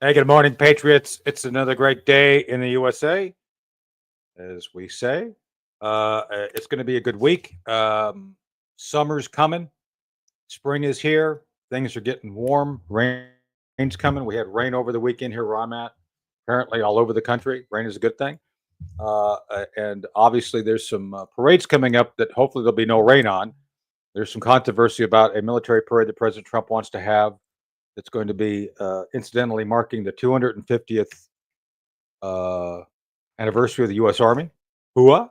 Hey, good morning, Patriots. It's another great day in the USA, as we say. It's going to be a good week. Summer's coming. Spring is here. Things are getting warm. Rain's coming. We had rain over the weekend here where I'm at. Apparently, all over the country. Rain is a good thing. And obviously, there's some parades coming up that hopefully there'll be no rain on. There's some controversy about a military parade that President Trump wants to have. That's going to be incidentally marking the 250th anniversary of the U.S. Army. Hooah!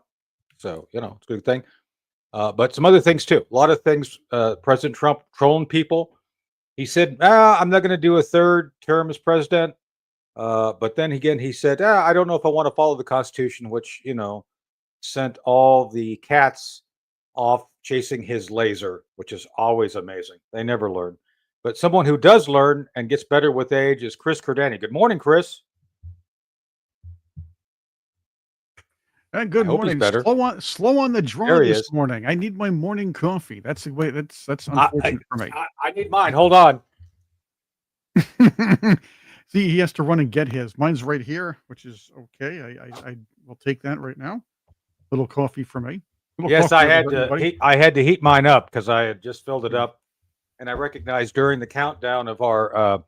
So, it's a good thing. But some other things, too. A lot of things. President Trump trolling people. He said, I'm not going to do a third term as president. But then again, he said, I don't know if I want to follow the Constitution, which, sent all the cats off chasing his laser, which is always amazing. They never learn. But someone who does learn and gets better with age is Chris Cordani. Good morning, Chris. Good morning. Better. Slow on the draw this morning. I need my morning coffee. That's the way. That's unfortunate for me. I need mine. Hold on. See, he has to run and get his. Mine's right here, which is okay. I will take that right now. Little coffee for me. Yes, I had to heat mine up because I had just filled it up, and I recognized during the countdown of our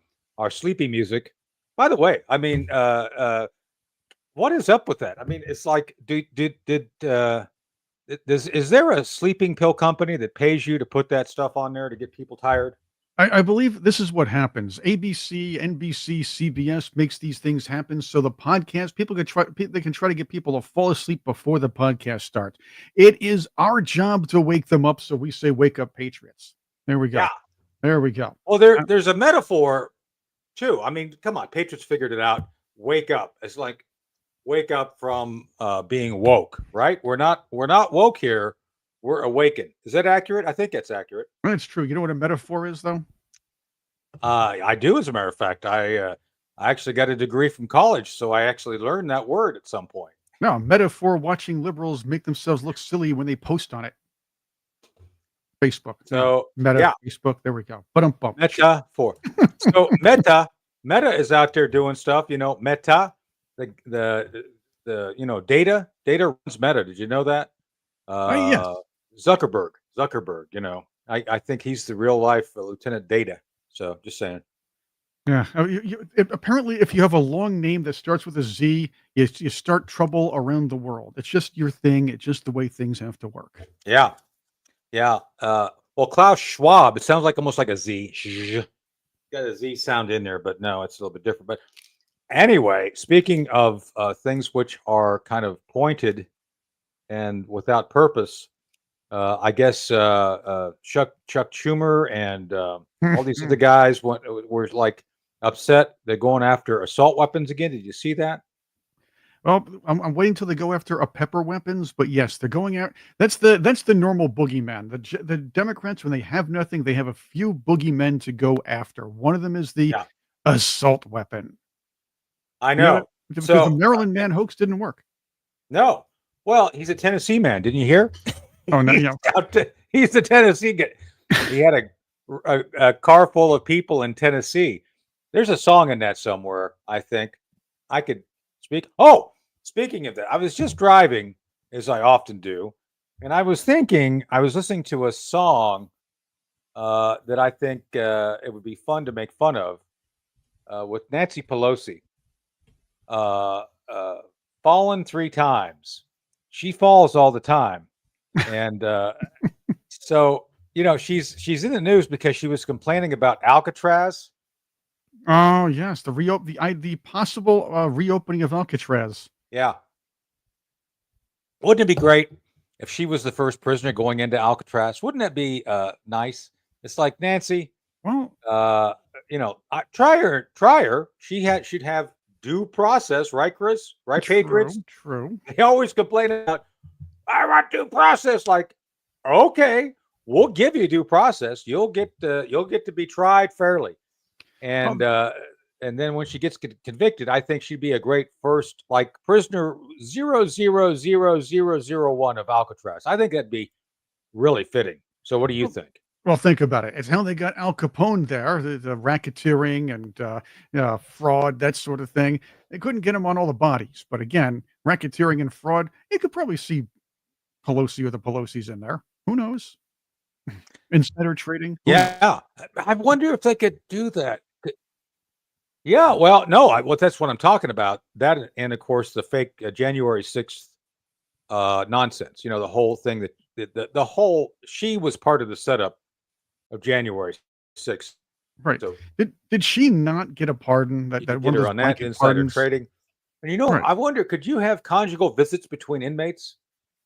sleepy music. By the way, I mean, what is up with that? I mean, it's like, is there a sleeping pill company that pays you to put that stuff on there to get people tired? I believe this is what happens. ABC, NBC, CBS makes these things happen. So the podcast, they can try to get people to fall asleep before the podcast starts. It is our job to wake them up. So we say, wake up, Patriots. There we go. Yeah. There we go. Well, there's a metaphor too. I mean, come on, Patriots figured it out. Wake up. It's like wake up from being woke, right? We're not woke here. We're awakened. Is that accurate? I think that's accurate. That's true. You know what a metaphor is, though? I do, as a matter of fact. I actually got a degree from college, so I actually learned that word at some point. No, metaphor, watching liberals make themselves look silly when they post on it. Facebook. So, Facebook. There we go. Metaphor. So, Meta is out there doing stuff. Meta, the data runs Meta. Did you know that? Yes. Zuckerberg. I think he's the real life Lieutenant Data. So just saying. Yeah. Apparently, if you have a long name that starts with a Z, you start trouble around the world. It's just your thing. It's just the way things have to work. Yeah. Yeah. Well, Klaus Schwab, it sounds like almost like a Z. Got a Z sound in there, but no, it's a little bit different. But anyway, speaking of things which are kind of pointed and without purpose, I guess Chuck Schumer and all these other guys were like upset. They're going after assault weapons again. Did you see that? Well, I'm waiting till they go after a pepper weapons, but yes, they're going out. That's the normal boogeyman. The Democrats, when they have nothing, they have a few boogeymen to go after. One of them is the assault weapon. I know. Because the Maryland man hoax didn't work. No. Well, he's a Tennessee man. Didn't you hear? Oh, no. He's the Tennessee guy. He had a car full of people in Tennessee. There's a song in that somewhere, I think. I could speak. Oh, speaking of that, I was just driving, as I often do, and I was listening to a song that I think it would be fun to make fun of with Nancy Pelosi. Fallen 3 times. She falls all the time. And so, she's in the news because she was complaining about Alcatraz. Oh, yes. The possible reopening of Alcatraz. Yeah. Wouldn't it be great if she was the first prisoner going into Alcatraz? Wouldn't that be nice? It's like, Nancy, well, try her. She'd have due process, right, Chris? Right, Patriots? True. They always complain about, I want due process. Like, okay, we'll give you due process. You'll get to be tried fairly, and then when she gets convicted, I think she'd be a great first, like, prisoner 0000001 of Alcatraz. I think that'd be really fitting. So, what do you think? Well, think about it. It's how they got Al Capone there, the racketeering and fraud, that sort of thing. They couldn't get him on all the bodies. But again, racketeering and fraud, you could probably see Pelosi or the Pelosi's in there. Who knows? Insider trading. Who knows? Yeah, I wonder if they could do that. Yeah, well, no, well, that's what I'm talking about. That and of course the fake January 6th nonsense. You know, the whole thing the whole she was part of the setup of January 6th. Right. So Did she not get a pardon? you That could one get of her those on that blanket insider pardons? trading. And Right. I wonder, could you have conjugal visits between inmates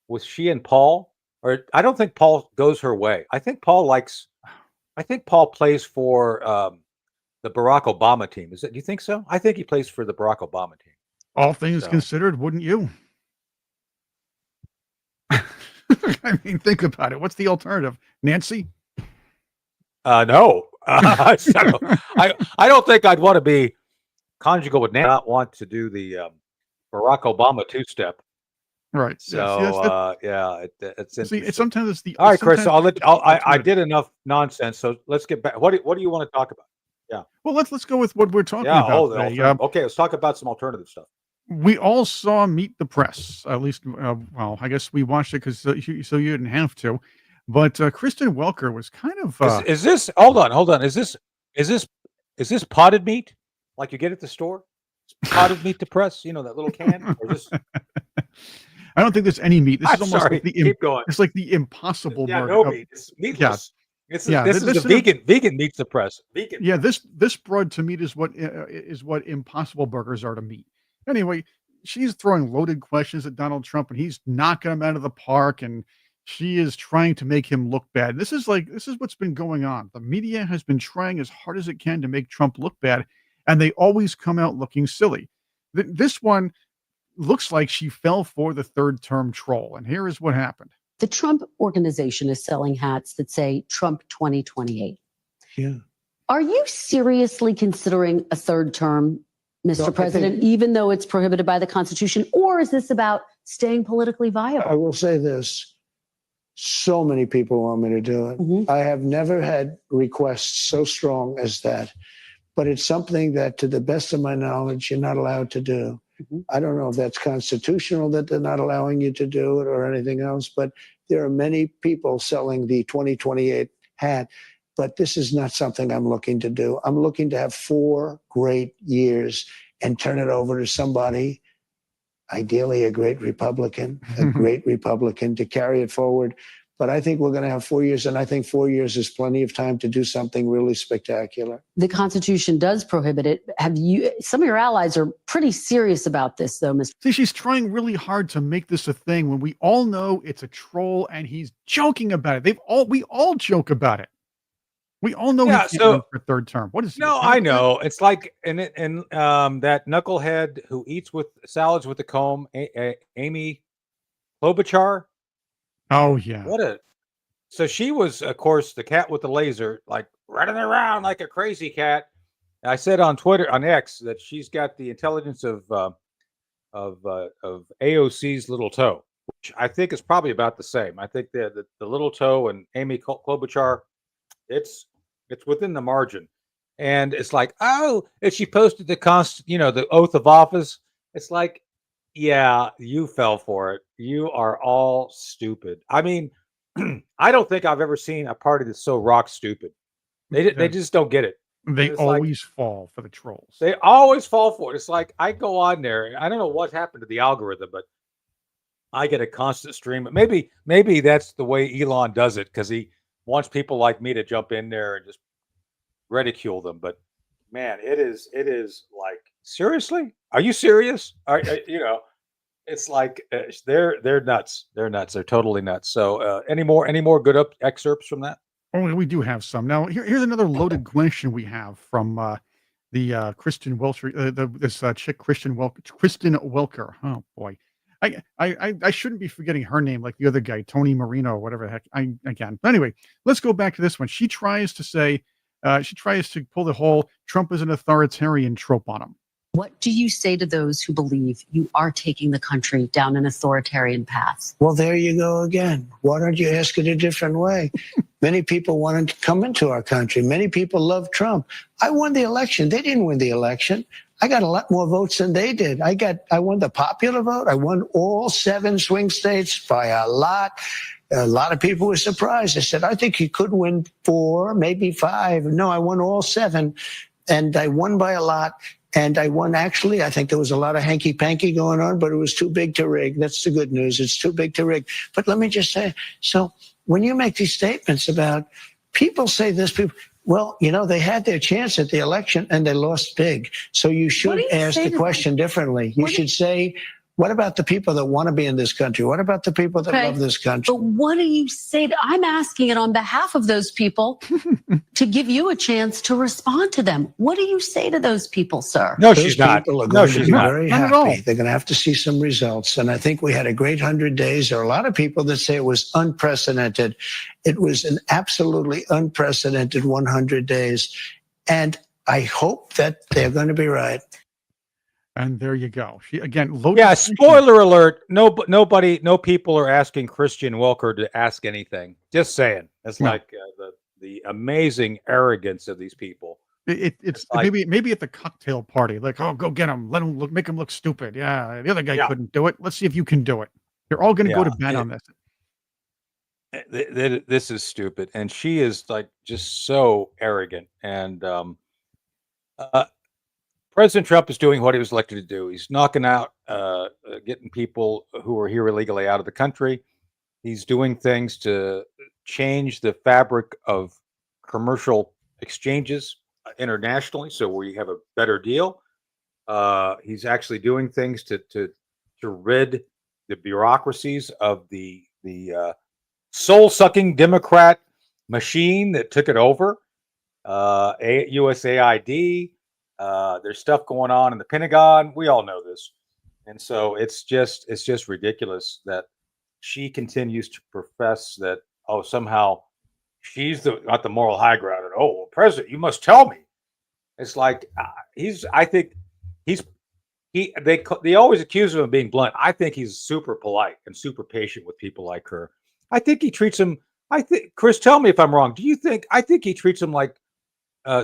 with she and Paul? Or I don't think Paul goes her way. I think Paul plays for the Barack Obama team. Do you think so? I think he plays for the Barack Obama team. All things So considered, wouldn't you? I mean, think about it. What's the alternative? Nancy? no. So I don't think I'd want to be conjugal with not want to do the Barack Obama two-step. Right. Yeah. See, So yeah, it's see, it's interesting. sometimes it's the All right, Chris. So sometimes it's the I alternative. did enough nonsense. So let's get back. What do you want to talk about? Yeah. Well, let's go with what we're talking Yeah. about Oh, the today. alternative. Okay, let's talk about some alternative stuff. We all saw Meet the Press. At least, well, I guess we watched it because so you didn't have to. But Kristen Welker was kind of Is this? Hold on. Is this potted meat like you get at the store? Potted meat to press. You know that little can. Or just. I don't think there's any meat. This I'm is almost sorry. like Keep going. it's like the impossible Yeah, burger. no meat. It's meatless. Yeah. This is the vegan meat to press. Vegan. Yeah, this broad to meat is what impossible burgers are to meat. Anyway, she's throwing loaded questions at Donald Trump, and he's knocking him out of the park, and she is trying to make him look bad. This is what's been going on. The media has been trying as hard as it can to make Trump look bad, and they always come out looking silly. This one looks like she fell for the third term troll, and here is what happened. The Trump organization is selling hats that say Trump 2028. Yeah. Are you seriously considering a third term, Mr. President, even though it's prohibited by the Constitution? Or is this about staying politically viable? I will say this. So many people want me to do it. Mhm. I have never had requests so strong as that. But it's something that, to the best of my knowledge, you're not allowed to do. Mhm. I don't know if that's constitutional that they're not allowing you to do it or anything else, but there are many people selling the 2028 hat. But this is not something I'm looking to do. I'm looking to have 4 great years and turn it over to somebody, ideally a great Republican, to carry it forward. But I think we're going to have 4 years, and I think 4 years is plenty of time to do something really spectacular. The Constitution does prohibit it. Some of your allies are pretty serious about this, though, Mr. See, she's trying really hard to make this a thing when we all know it's a troll and he's joking about it. We all joke about it. We all know he can't run for third term. What is he? No, I know. It's like that knucklehead who eats with salads with the comb, Amy Klobuchar. Oh yeah. So she was, of course, the cat with the laser, like running around like a crazy cat. I said on Twitter, on X, that she's got the intelligence of AOC's little toe, which I think is probably about the same. I think the little toe and Amy Klobuchar, it's within the margin, and it's like, oh, if she posted the oath of office, it's like, yeah, you fell for it. You are all stupid. I mean, I don't think I've ever seen a party that's so rock stupid. They just don't get it. They always fall for the trolls. They always fall for it. It's like I go on there. I don't know what happened to the algorithm, but I get a constant stream. Maybe that's the way Elon does it, because he wants people like me to jump in there and just ridicule them. But man, it is like, seriously? Are you serious? It's like they're nuts. They're nuts. They're totally nuts. So any more good excerpts from that? Oh, we do have some. Now, here's another loaded question we have from the Kristen Welker, this chick Kristen Welker. Oh boy, I shouldn't be forgetting her name like the other guy, Tony Marino, or whatever the heck. But anyway, let's go back to this one. She tries to pull the whole Trump is an authoritarian trope on him. What do you say to those who believe you are taking the country down an authoritarian path? Well, there you go again. Why don't you ask it a different way? Many people wanted to come into our country. Many people love Trump. I won the election. They didn't win the election. I got a lot more votes than they did. I won the popular vote. I won all 7 swing states by a lot. A lot of people were surprised. I said, I think he could win 4, maybe 5. No, I won all 7, and I won by a lot. And I won, actually, I think there was a lot of hanky-panky going on, but it was too big to rig. That's the good news. It's too big to rig. But let me just say, so when you make these statements about, people say this, people, well, you know, they had their chance at the election and they lost big. So you should ask the question differently. You should say, what about the people that want to be in this country? What about the people that love this country? But what do you say? I'm asking it on behalf of those people to give you a chance to respond to them. What do you say to those people, sir? No, Those she's not. people are No, going to she's be not. very Not at all. happy. They're going to have to see some results. And I think we had a great 100 days. There are a lot of people that say it was unprecedented. It was an absolutely unprecedented 100 days. And I hope that they're going to be right. And there you go. She again. Loaded Yeah, question. spoiler alert. No people are asking Christian Welker to ask anything. Just saying. It's No. like the amazing arrogance of these people. It's like- maybe at the cocktail party, like, oh, go get him, let him look, make him look stupid. Yeah, the other guy couldn't do it. Let's see if you can do it. They're all going to go to bed on this. This is stupid, and she is like just so arrogant. And President Trump is doing what he was elected to do. He's knocking out, getting people who are here illegally out of the country. He's doing things to change the fabric of commercial exchanges internationally, so we have a better deal. He's actually doing things to rid the bureaucracies of the soul-sucking Democrat machine that took it over. USAID. There's stuff going on in the Pentagon. We all know this, and so it's just ridiculous that she continues to profess that somehow she's got the moral high ground, and well, President, you must tell me. It's like they always accuse him of being blunt. I think he's super polite and super patient with people like her. I think he treats them. Chris, tell me if I'm wrong. I think he treats them like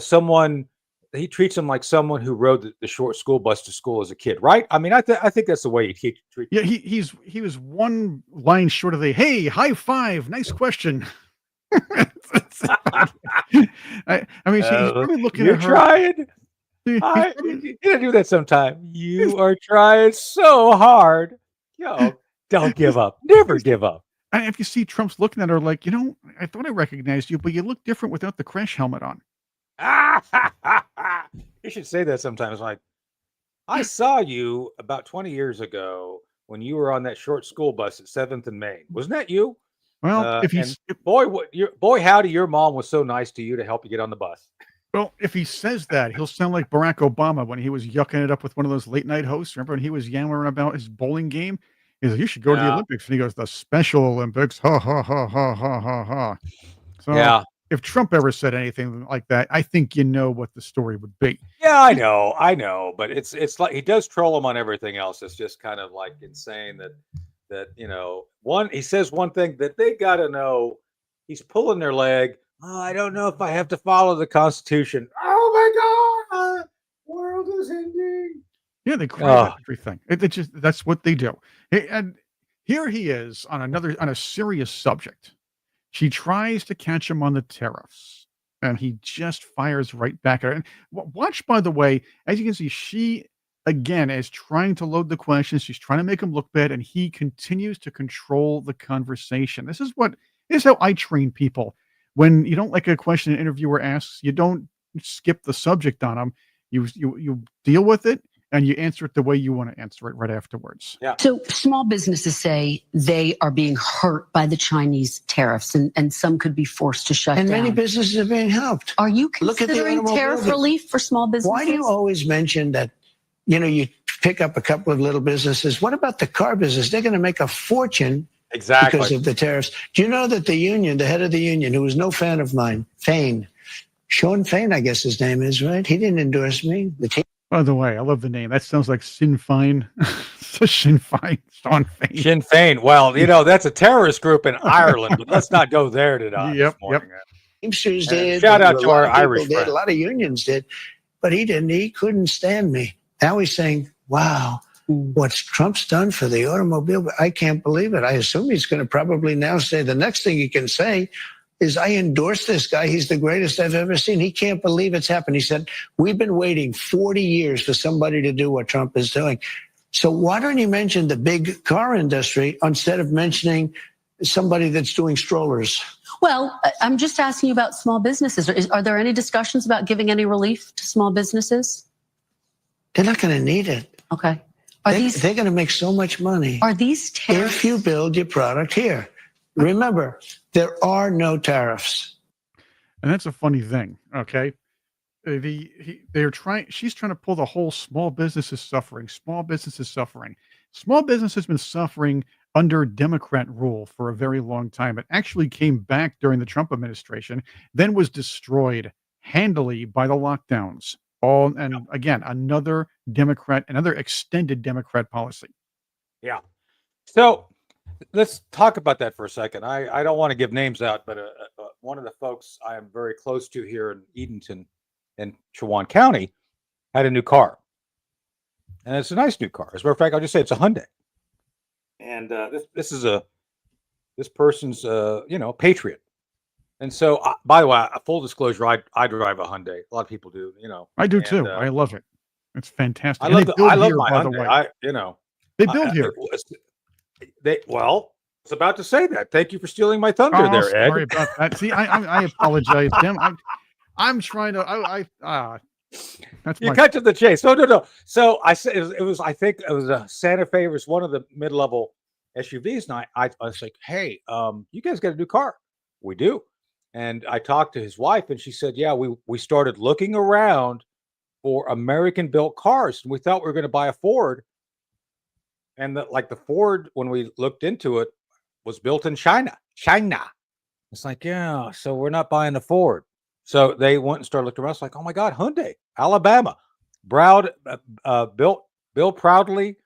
someone. He treats him like someone who rode the short school bus to school as a kid, right? I mean, I think that's the way he treats. Yeah, he was one line short of the hey, high five, nice question. I mean, he's probably looking You're at her. trying. You gotta do that sometime. You are trying so hard. Don't give up. Never give up. And if you see Trump's looking at her like, I thought I recognized you, but you look different without the crash helmet on. You should say that sometimes. Like, I saw you about 20 years ago when you were on that short school bus at 7th and Main. Wasn't that you? Well, boy, howdy, your mom was so nice to you to help you get on the bus. Well, if he says that, he'll sound like Barack Obama when he was yucking it up with one of those late night hosts. Remember when he was yammering about his bowling game? He's like, you should go to the Olympics. And he goes, the Special Olympics. Ha, ha, ha, ha, ha, ha, ha. So if Trump ever said anything like that, I think you know what the story would be. Yeah, I know. But it's like he does troll him on everything else. It's just kind of like insane that he says one thing that they got to know. He's pulling their leg. Oh, I don't know if I have to follow the Constitution. Oh my God, world is ending. Yeah, they cry about everything. That's what they do. And here he is on a serious subject. She tries to catch him on the tariffs, and he just fires right back at her. And watch, by the way, as you can see, she again is trying to load the questions. She's trying to make him look bad, and he continues to control the conversation. This is how I train people. When you don't like a question an interviewer asks, you don't skip the subject on them. You deal with it and you answer it the way you want to answer it right afterwards. Yeah. So small businesses say they are being hurt by the Chinese tariffs, and some could be forced to shut And down. many businesses are being helped. Are you Look at the considering automobile tariff business. relief for small businesses? Why do you always mention that, you pick up a couple of little businesses? What about the car business? They're going to make a fortune Exactly. because of the tariffs. Do you know that the head of the union, who was no fan of mine, Sean Fain, I guess his name is, right? He didn't endorse me. By the way, I love the name. That sounds like Sinn Féin. Sinn Féin. Sean Féin. Sinn Féin. Well, that's a terrorist group in Ireland, but let's not go there today. This Yep. morning. Teamsters And did. shout out a to lot our of people Irish did. friends. A lot of unions did, but he didn't. He couldn't stand me. Now he's saying, "Wow, what Trump's done for the automobile, I can't believe it." I assume he's going to probably now say the next thing he can say is, "I endorse this guy. He's the greatest I've ever seen." He can't believe it's happened. He said, "We've been waiting 40 years for somebody to do what Trump is doing." So why don't you mention the big car industry instead of mentioning somebody that's doing strollers? Well, I'm just asking you about small businesses. Are there any discussions about giving any relief to small businesses? They're not going to need it. Okay. They're going to make so much money. Are these tariffs? If you build your product here. Remember, there are no tariffs. And that's a funny thing. Okay. She's trying to pull the whole small business is suffering. Small business is suffering. Small business has been suffering under Democrat rule for a very long time. It actually came back during the Trump administration, then was destroyed handily by the lockdowns. And again, another extended Democrat policy. Yeah. So let's talk about that for a second. I don't want to give names out, but one of the folks I am very close to here in Edenton in Chihuahua County had a new car. And it's a nice new car. As a matter of fact, I'll just say it's a Hyundai. And this person's Patriot. And so, by the way, full disclosure, I drive a Hyundai. A lot of people do, I do too. I love it. It's fantastic. I And love here, my by the Hyundai. way. They build here. I was about to say that. Thank you for stealing my thunder there, Ed. Sorry about that. See, I apologize, Tim. I'm trying to. That's You cut to the chase. No. So I said I think it was a Santa Fe. It was one of the mid-level SUVs, and I was like, "Hey, you guys got a new car?" We do. And I talked to his wife, and she said, "Yeah, we started looking around for American-built cars, and we thought we were going to buy a Ford, and the Ford, when we looked into it, was built in China. It's like, yeah, so we're not buying the Ford." So they went and started looking around. It's like, oh my God, Hyundai, Alabama, built proudly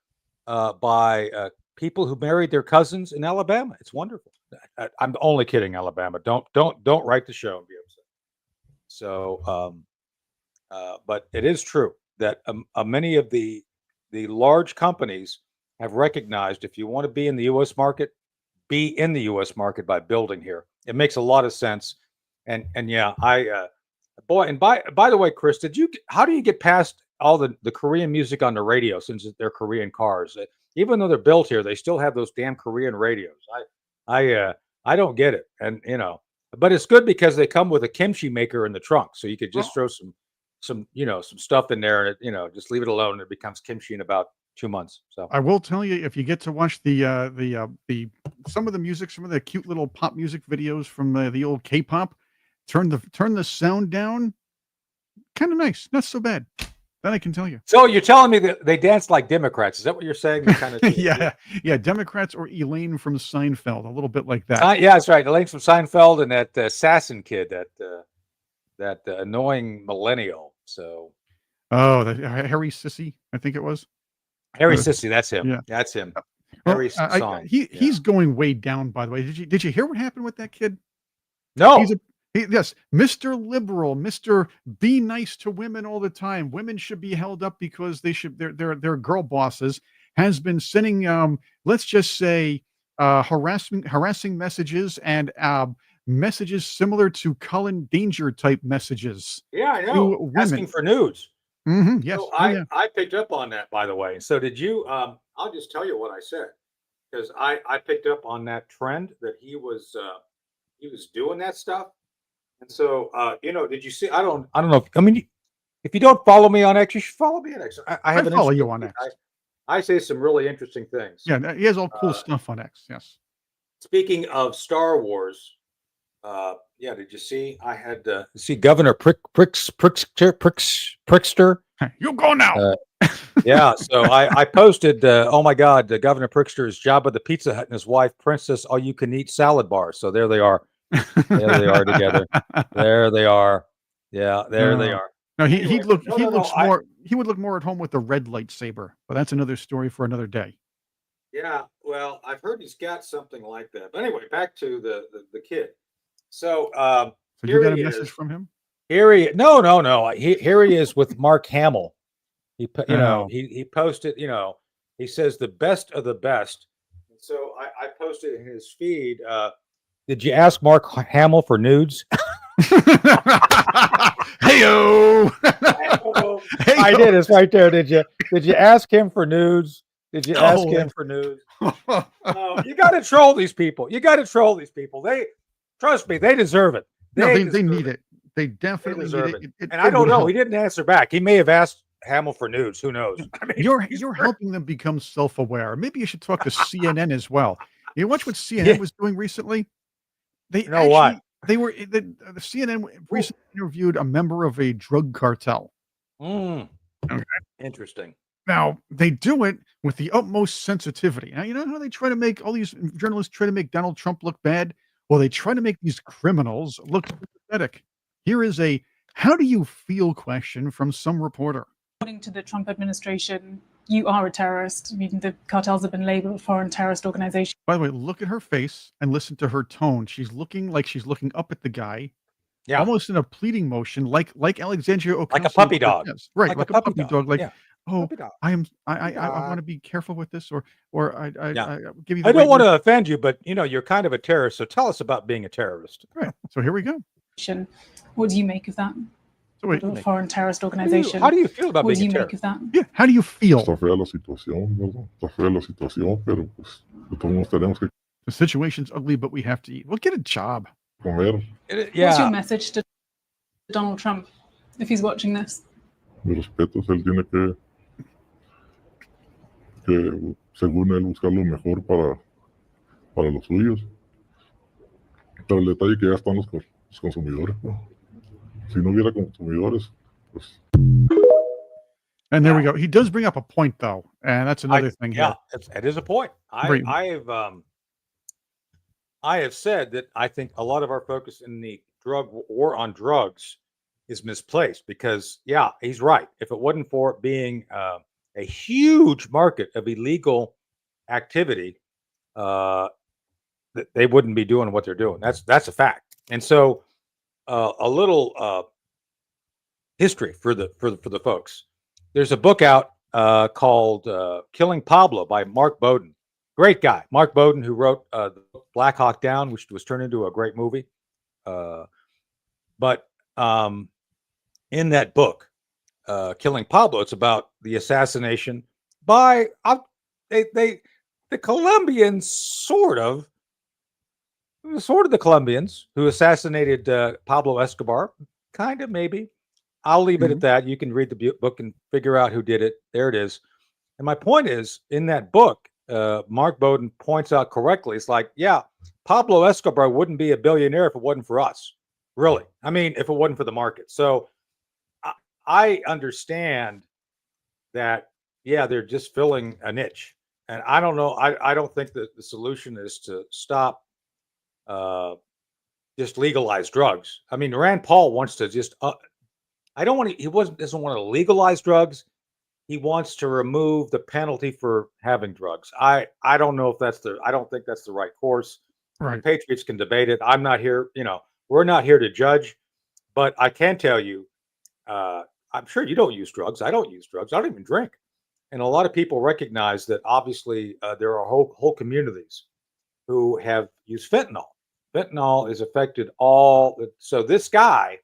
by people who married their cousins in Alabama. It's wonderful. I'm only kidding, Alabama. Don't write the show and be upset. So, but it is true that many of the large companies have recognized if you want to be in the U.S. market, be in the U.S. market by building here. It makes a lot of sense. And yeah, and by the way, Chris, how do you get past all the Korean music on the radio since they're Korean cars? Even though they're built here, they still have those damn Korean radios. I don't get it. And but it's good because they come with a kimchi maker in the trunk, so you could just throw some stuff in there and just leave it alone and it becomes kimchi in about 2 months. So I will tell you, if you get to watch the some of the music, some of the cute little pop music videos from the old K-pop, turn the sound down. Kind of nice, not so bad. That I can tell you. So you're telling me that they dance like Democrats? Is that what you're saying? Kind of yeah, Democrats or Elaine from Seinfeld, a little bit like that. Yeah, that's right. Elaine from Seinfeld and that assassin kid, that annoying millennial. So the Harry Sissy, I think it was. Harry Sissy, that's him. Yeah, that's him. Well, Harry song. He's going way down. By the way, did you hear what happened with that kid? No. Yes, Mr. Liberal, Mr. Be nice to women all the time. Women should be held up because they're girl bosses. Has been sending let's just say harassing messages and messages similar to Cullen Danger type messages. Yeah, I know. Asking for nudes. Mm-hmm, yes. So I picked up on that, by the way. So did you? I'll just tell you what I said because I picked up on that trend that he was doing that stuff. And so, did you see? I don't know. I mean, if you don't follow me on X, you should follow me on X. I follow you on X. I say some really interesting things. Yeah, he has all cool stuff on X. Yes. Speaking of Star Wars, did you see? I had see Governor Prickster. You go now. Yeah, so I posted. Oh my God, Governor Prickster's Jabba the Pizza Hut and his wife Princess All You Can Eat Salad Bar. So there they are. There they are together. There they are. Yeah, there they are. No, Anyway, he'd look. no, He no, no, looks more. He would look more at home with the red lightsaber, but that's another story for another day. Yeah, well, I've heard he's got something like that. But anyway, back to the kid. So So you here got he a message is. from him? Here he no no no. Here he is with Mark Hamill. Oh. He posted. He says the best of the best. So I posted in his feed. Did you ask Mark Hamill for nudes? Hey-o! I did. It's right there. Did you ask him for nudes? Did you ask Oh, him for nudes? No, you got to troll these people. You got to troll these people. They trust me. They deserve it. They deserve need it. They They definitely need deserve it. it. And I don't would know. help. He didn't answer back. He may have asked Hamill for nudes. Who knows? I mean, You're helping them become self-aware. Maybe you should talk to CNN as well. You watch what CNN Yeah. was doing recently? They You know what? they were the CNN recently interviewed a member of a drug cartel. Mm, Okay. interesting. Now, they do it with the utmost sensitivity. Now, you know how they try to make all these journalists try to make Donald Trump look bad? Well, they try to make these criminals look sympathetic. Here is a how do you feel question from some reporter. According to the Trump administration, you are a terrorist. I mean, the cartels have been labeled foreign terrorist organization. By the way, look at her face and listen to her tone. She's looking like she's looking up at the guy, Yeah. almost in a pleading motion, like Alexandria Ocasio. Like a puppy dog. Right? Like a puppy dog. Like, Yeah. oh, Puppy dog. I dog. want to be careful with this, or I give you. I don't want to offend you, but you're kind of a terrorist. So tell us about being a terrorist. Right. So here we go. What do you make of that? So wait, A foreign terrorist organization. How do you feel about What do being you a make terrorist? of that? yeah, how do you feel? Está fea la situación, ¿verdad? Está fea la situación, pero pues de todos modos tenemos que The situation's ugly, but we have to eat. Well, get a job. comer. What's your Yeah. message to Donald Trump if he's watching this? Mis respetos, él tiene que según él, buscar lo mejor para los suyos. Pero el detalle es que ya están los consumidores, ¿no? Si no hubiera consumidores, pues And there we go. He does bring up a point, though, and that's another thing Yeah, here. it is a point. Right. I have said that I think a lot of our focus in the drug war on drugs is misplaced because, yeah, he's right. If it wasn't for it being a huge market of illegal activity, they wouldn't be doing what they're doing. That's a fact. And so, a little history for the folks. There's a book out called "Killing Pablo" by Mark Bowden. Great guy, Mark Bowden, who wrote the book Black Hawk Down, which was turned into a great movie. But in that book, "Killing Pablo," it's about the assassination by the Colombians, sort of the Colombians who assassinated Pablo Escobar, kind of maybe. I'll leave it at that. You can read the book and figure out who did it. There it is. And my point is, in that book, Mark Bowden points out correctly, it's like, yeah, Pablo Escobar wouldn't be a billionaire if it wasn't for us. Really. I mean, if it wasn't for the market. So I understand that, yeah, they're just filling a niche. And I don't know. I don't think that the solution is to stop just legalize drugs. I mean, Rand Paul wants to just doesn't want to legalize drugs. He wants to remove the penalty for having drugs. I don't know if I don't think that's the right course. Right. The Patriots can debate it. I'm not here, we're not here to judge, but I can tell you, I'm sure you don't use drugs. I don't use drugs. I don't even drink. And a lot of people recognize that obviously there are whole communities who have used fentanyl. Fentanyl has affected so this guy,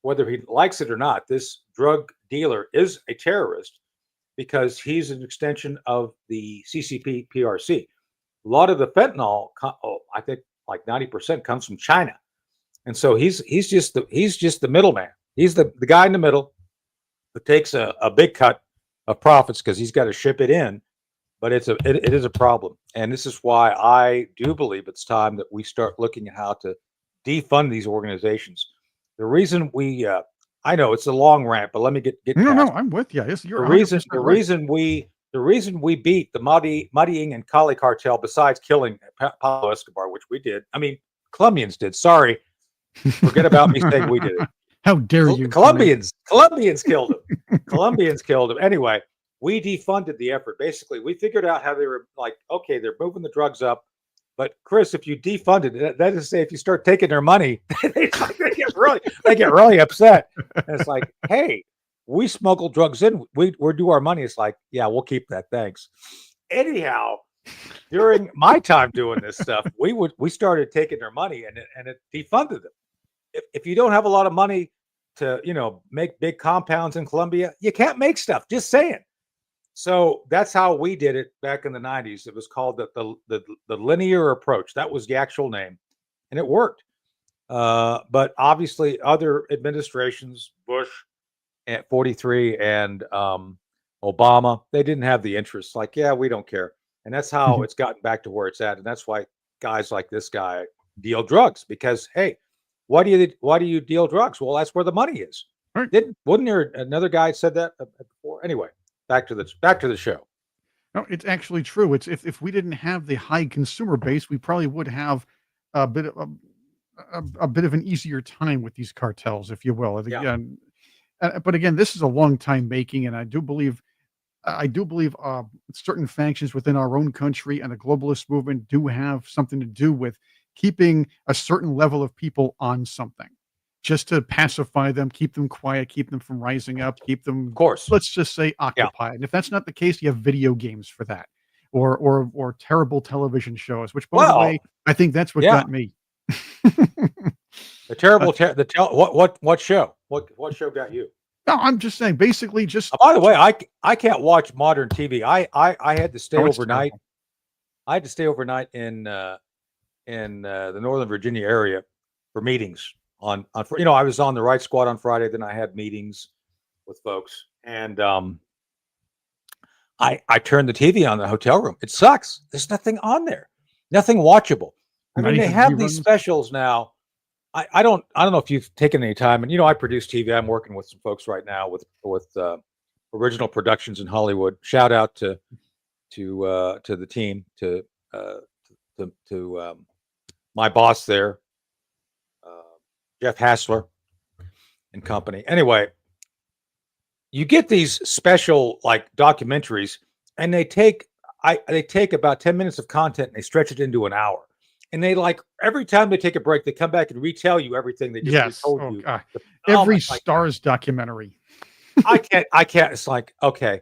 whether he likes it or not, this drug dealer is a terrorist because he's an extension of the CCP PRC. A lot of the fentanyl, I think like 90% comes from China. And so he's just the middleman. He's the guy in the middle who takes a big cut of profits because he's got to ship it in. But it is a problem. And this is why I do believe it's time that we start looking at how to defund these organizations. The reason I know it's a long rant, but let me get No, I'm with you. You're the reason we beat the Medellin and Cali cartel, besides killing Pablo Escobar, which we did. I mean, Colombians did. Sorry, forget about me saying we did it. How dare you? Colombians killed him. Colombians killed him. Anyway, we defunded the effort. Basically, we figured out how they were like, okay, they're moving the drugs up. But Chris, if you defunded it, that is to say, if you start taking their money, they get really upset. And it's like, hey, we smuggle drugs in. We're due our money. It's like, yeah, we'll keep that. Thanks. Anyhow, during my time doing this stuff, we started taking their money and it defunded them. If you don't have a lot of money to make big compounds in Colombia, you can't make stuff. Just saying. So that's how we did it back in the 90s. It was called the linear approach. That was the actual name, and it worked. But obviously, other administrations, Bush at 43 and Obama, they didn't have the interest. Like, yeah, we don't care. And that's how it's gotten back to where it's at. And that's why guys like this guy deal drugs, because hey, why do you deal drugs? Well, that's where the money is. Right. Wasn't there another guy said that before? Anyway, back to the show. No, it's actually true. It's if we didn't have the high consumer base, we probably would have a bit of an easier time with these cartels, if you will. Yeah. Again, but again, this is a long time making, and I do believe certain factions within our own country and the globalist movement do have something to do with keeping a certain level of people on something, just to pacify them, keep them quiet, keep them from rising up, keep them, Of course. let's just say, occupied. And if that's not the case, you have video games for that, or terrible television shows. Which, by the way, I think that's what got me. The terrible what show? What show got you? No, I'm just saying, basically, just. By the way, I can't watch modern TV. I had to stay overnight. I had to stay overnight in the Northern Virginia area for meetings. I was on the Right Squad on Friday. Then I had meetings with folks, and I turned the TV on in the hotel room. It sucks. There's nothing on there, nothing watchable. I mean, they have these specials now. I don't know if you've taken any time, and I produce TV. I'm working with some folks right now with original productions in Hollywood. Shout out to the team, to my boss there, Jeff Hassler and company. Anyway, you get these special like documentaries, and they take about 10 minutes of content and they stretch it into an hour. And they every time they take a break, they come back and retell you everything they just told you. God. Every Stars documentary. I can't. It's like, okay,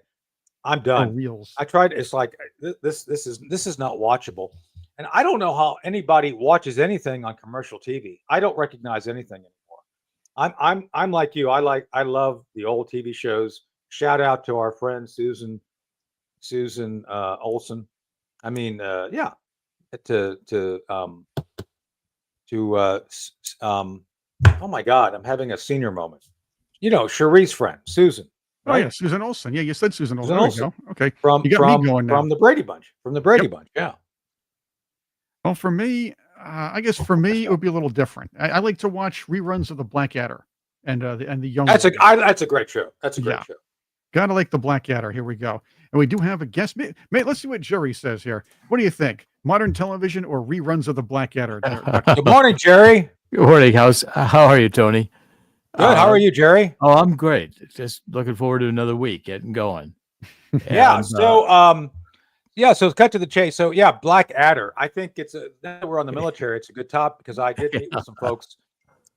I'm done. Reels. I tried. It's like this is not watchable. And I don't know how anybody watches anything on commercial TV. I don't recognize anything anymore. I'm like you. I love the old TV shows. Shout out to our friend Susan Olsen. I mean, yeah. Oh my God, I'm having a senior moment. Cherie's friend, Susan. Right? Oh yeah, Susan Olsen. Yeah, you said Susan Olsen. There we go. Okay. From you got me going now. From the Brady Bunch. Yeah. Well, for me, I guess for me it would be a little different. I like to watch reruns of the Blackadder and the Young. That's a great show. That's a great show. Gotta like the Blackadder. Here we go. And we do have a guest. Mate, let's see what Jerry says here. What do you think? Modern television or reruns of the Blackadder? Good morning, Jerry. Good morning. How are you, Tony? Good. How are you, Jerry? Oh, I'm great. Just looking forward to another week, getting going. Yeah. So cut to the chase. So yeah, Blackadder. I think now that we're on the military, it's a good topic because I did meet with some folks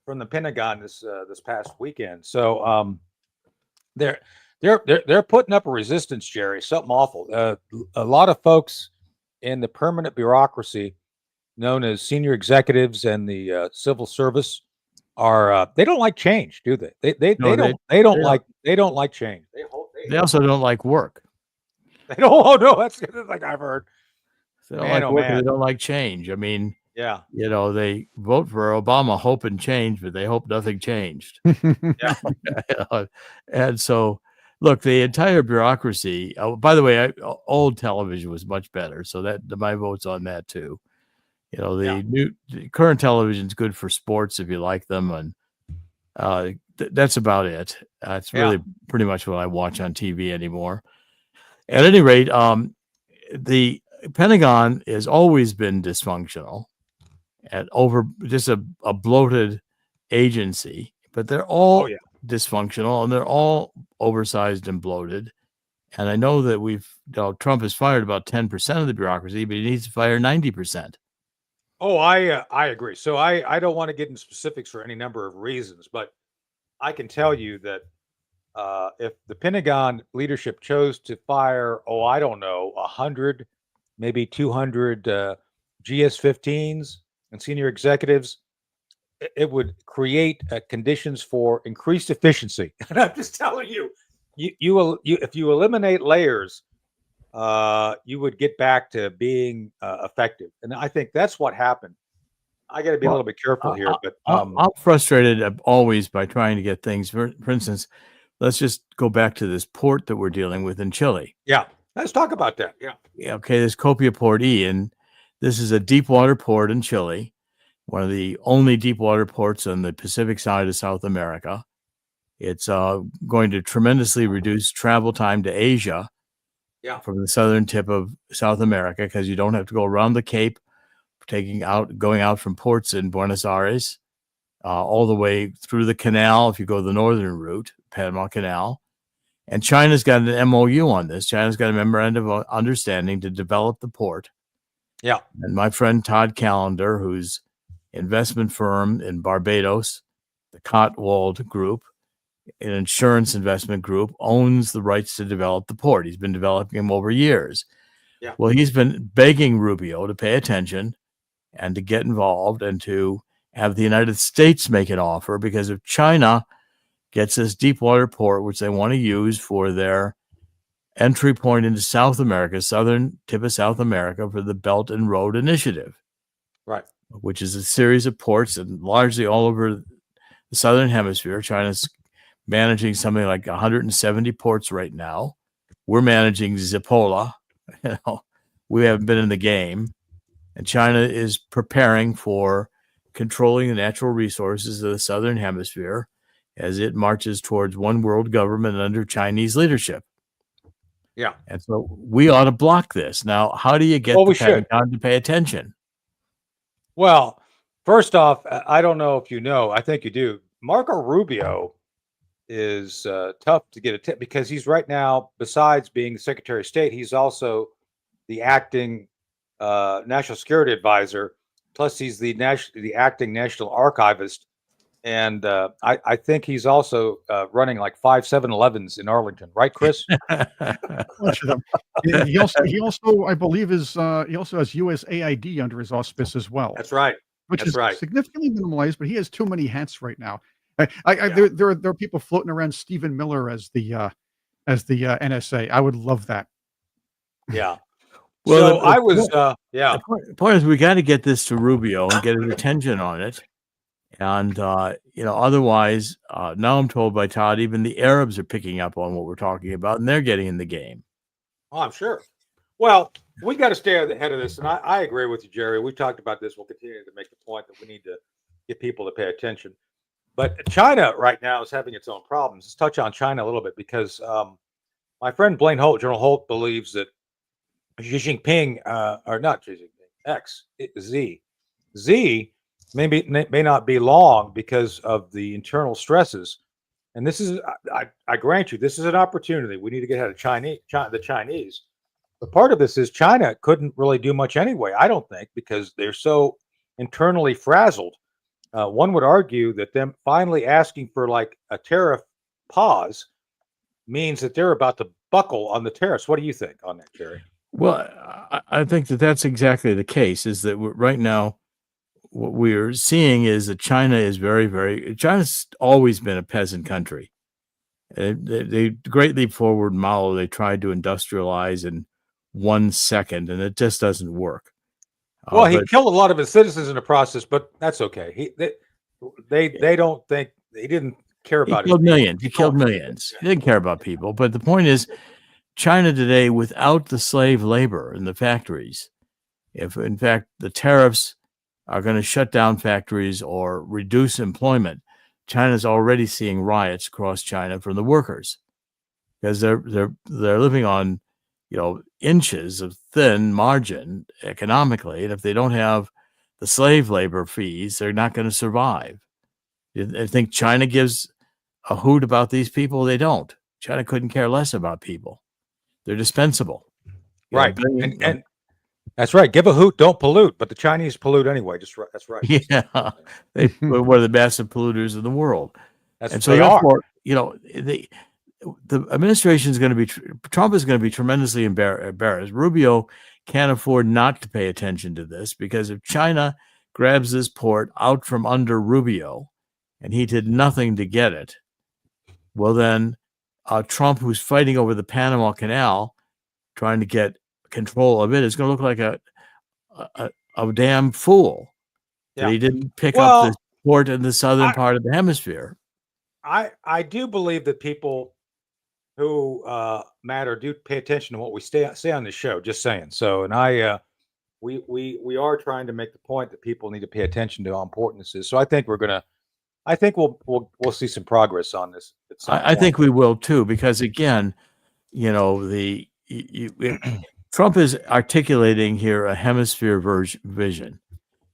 from the Pentagon this past weekend. So they're putting up a resistance, Jerry. Something awful. A lot of folks in the permanent bureaucracy, known as senior executives and the civil service, are they don't like change, do they? They don't like change. They also don't like work. They don't. Oh no, that's like I've heard. They don't like work. They don't like change. I mean, yeah. They vote for Obama hoping change, but they hope nothing changed. Yeah. And so, look, the entire bureaucracy. By the way, old television was much better, so that my vote's on that too. The current television is good for sports if you like them, and that's about it. It's really pretty much what I watch on TV anymore. At any rate, the Pentagon has always been dysfunctional and over just a bloated agency. but they're all Oh, yeah. dysfunctional and they're all oversized and bloated. And I know that Trump has fired about 10% of the bureaucracy, but he needs to fire 90%. Oh, I agree. So I don't want to get into specifics for any number of reasons, but I can tell you that if the Pentagon leadership chose to fire, I don't know, 100, maybe 200 GS-15s and senior executives, it would create conditions for increased efficiency. And I'm just telling you, if you eliminate layers, you would get back to being effective. And I think that's what happened. I got to be a little bit careful here, but I'm frustrated always by trying to get things. For instance, let's just go back to this port that we're dealing with in Chile. yeah, let's talk about that. Yeah. Okay, this Copia Port E, and this is a deep water port in Chile, one of the only deep water ports on the Pacific side of South America. It's going to tremendously reduce travel time to Asia from the southern tip of South America, because you don't have to go around the Cape, going out from ports in Buenos Aires, all the way through the canal if you go the northern route, Panama Canal. And China's got an MOU on this. China's got a memorandum of understanding to develop the port. Yeah. And my friend Todd Callender, whose investment firm in Barbados, the Cottwold Group, an insurance investment group, owns the rights to develop the port. He's been developing them over years. Yeah. Well, he's been begging Rubio to pay attention and to get involved and to have the United States make an offer, because if China gets this deep water port, which they want to use for their entry point into South America, southern tip of South America, for the Belt and Road Initiative, Right. which is a series of ports and largely all over the southern hemisphere. China's managing something like 170 ports right now. We're managing Zipola. We haven't been in the game. And China is preparing for controlling the natural resources of the southern hemisphere as it marches towards one world government under Chinese leadership. Yeah. And so we ought to block this. Now, how do you get the Pentagon to pay attention? Well, first off, I don't know if you know, I think you do. Marco Rubio is tough to get because he's right now, besides being the Secretary of State, he's also the acting national security advisor. Plus, he's the acting national archivist, and I think he's also running like 5 7-Elevens in Arlington, right, Chris? He also, I believe, he also has USAID under his auspice as well. That's right. Which That's is right. significantly minimalized, but he has too many hats right now. There are people floating around Stephen Miller as the NSA. I would love that. Yeah. Well, The point is, we got to get this to Rubio and get his attention on it. And, otherwise, now I'm told by Todd, even the Arabs are picking up on what we're talking about, and they're getting in the game. Oh, I'm sure. Well, we got to stay ahead of this. And I agree with you, Jerry. We talked about this. We'll continue to make the point that we need to get people to pay attention. But China right now is having its own problems. Let's touch on China a little bit, because my friend Blaine Holt, General Holt, believes that Xi Jinping, or not Xi Jinping, Z may not be long because of the internal stresses. And this is, I grant you, this is an opportunity. We need to get ahead of the Chinese. But part of this is China couldn't really do much anyway, I don't think, because they're so internally frazzled. One would argue that them finally asking for like a tariff pause means that they're about to buckle on the tariffs. What do you think on that, Jerry? Well, I think that that's exactly the case, is that right now what we're seeing is that China is China's always been a peasant country. They Great Leap Forward Mao, they tried to industrialize in 1 second, and it just doesn't work. Well, he killed a lot of his citizens in the process, but that's okay. They don't think, he didn't care about He killed millions. He killed millions. He didn't care about people. But the point is, China today, without the slave labor in the factories, if in fact the tariffs are going to shut down factories or reduce employment, China's already seeing riots across China from the workers, because they're living on, inches of thin margin economically, and if they don't have the slave labor fees, they're not going to survive. You think China gives a hoot about these people? They don't. China couldn't care less about people. They're dispensable. Right. And that's right. Give a hoot, don't pollute. But the Chinese pollute anyway. That's right. Yeah, they were one of the massive polluters in the world. And so therefore, the administration is going to be, Trump is going to be tremendously embarrassed. Rubio can't afford not to pay attention to this, because if China grabs this port out from under Rubio and he did nothing to get it, well, then Trump, who's fighting over the Panama Canal, trying to get control of it, is going to look like a damn fool that he didn't pick up the port in the southern part of the hemisphere. I do believe that people who matter do pay attention to what we say on the show. Just saying. So, and we are trying to make the point that people need to pay attention to how important this is. So I think we'll see some progress on this. I think we will too, because again, Trump is articulating here a hemisphere vision.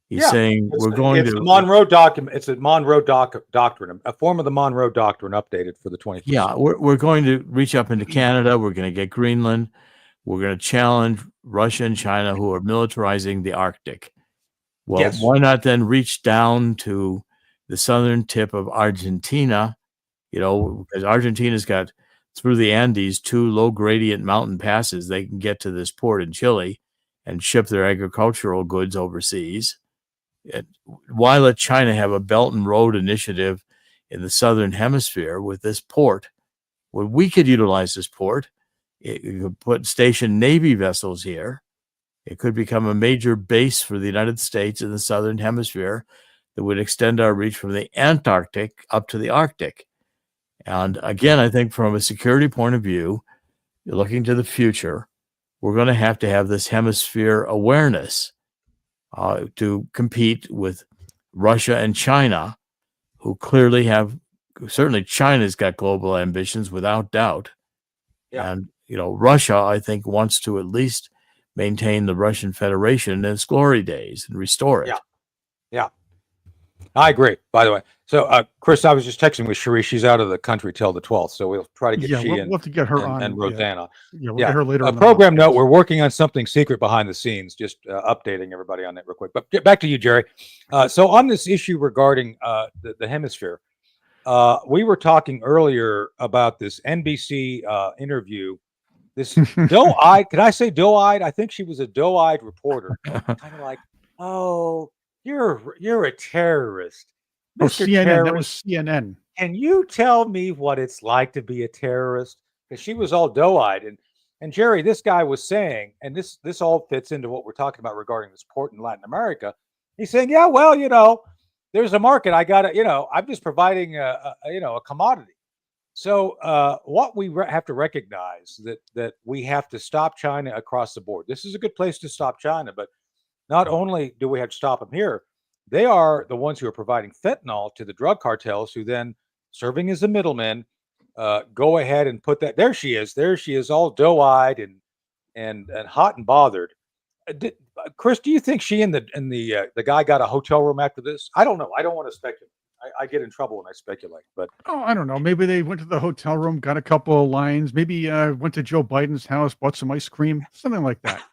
He's saying it's a Monroe document. It's a Monroe doctrine, a form of the Monroe Doctrine updated for the 21st. Yeah, we're going to reach up into Canada. We're going to get Greenland. We're going to challenge Russia and China, who are militarizing the Arctic. Well, why not then reach down to the southern tip of Argentina? Because Argentina's got, through the Andes, 2 low gradient mountain passes. They can get to this port in Chile and ship their agricultural goods overseas. And why let China have a Belt and Road initiative in the southern hemisphere with this port? Well, we could utilize this port. You could station Navy vessels here. It could become a major base for the United States in the southern hemisphere that would extend our reach from the Antarctic up to the Arctic. And again, I think from a security point of view, looking to the future, we're going to have this hemisphere awareness to compete with Russia and China, who clearly certainly China's got global ambitions without doubt. Yeah. And, Russia, I think, wants to at least maintain the Russian Federation in its glory days and restore it. Yeah. I agree, by the way. So, Chris, I was just texting with Cherie. She's out of the country till the 12th, so we'll try to get we'll have to get her on. And Roseanne. We'll get her later. A program note, we're working on something secret behind the scenes, just updating everybody on that real quick. But get back to you, Jerry. So on this issue regarding the hemisphere, we were talking earlier about this NBC interview. This doe-eyed, could I say doe-eyed? I think she was a doe-eyed reporter. Kind of like, oh, you're a terrorist. Oh, CNN. Terrorist. That was CNN. Can you tell me what it's like to be a terrorist? Because she was all doe-eyed. And Jerry, this guy was saying, and this all fits into what we're talking about regarding this port in Latin America. He's saying, yeah, well, there's a market. I got to, I'm just providing a commodity. So what we have to recognize that we have to stop China across the board. This is a good place to stop China, but not only do we have to stop them here, they are the ones who are providing fentanyl to the drug cartels, who then, serving as the middlemen, go ahead and put that. There she is, all doe-eyed and hot and bothered. Chris, do you think she and the guy got a hotel room after this? I don't know. I don't want to speculate. I get in trouble when I speculate, but I don't know. Maybe they went to the hotel room, got a couple of lines. Maybe went to Joe Biden's house, bought some ice cream, something like that.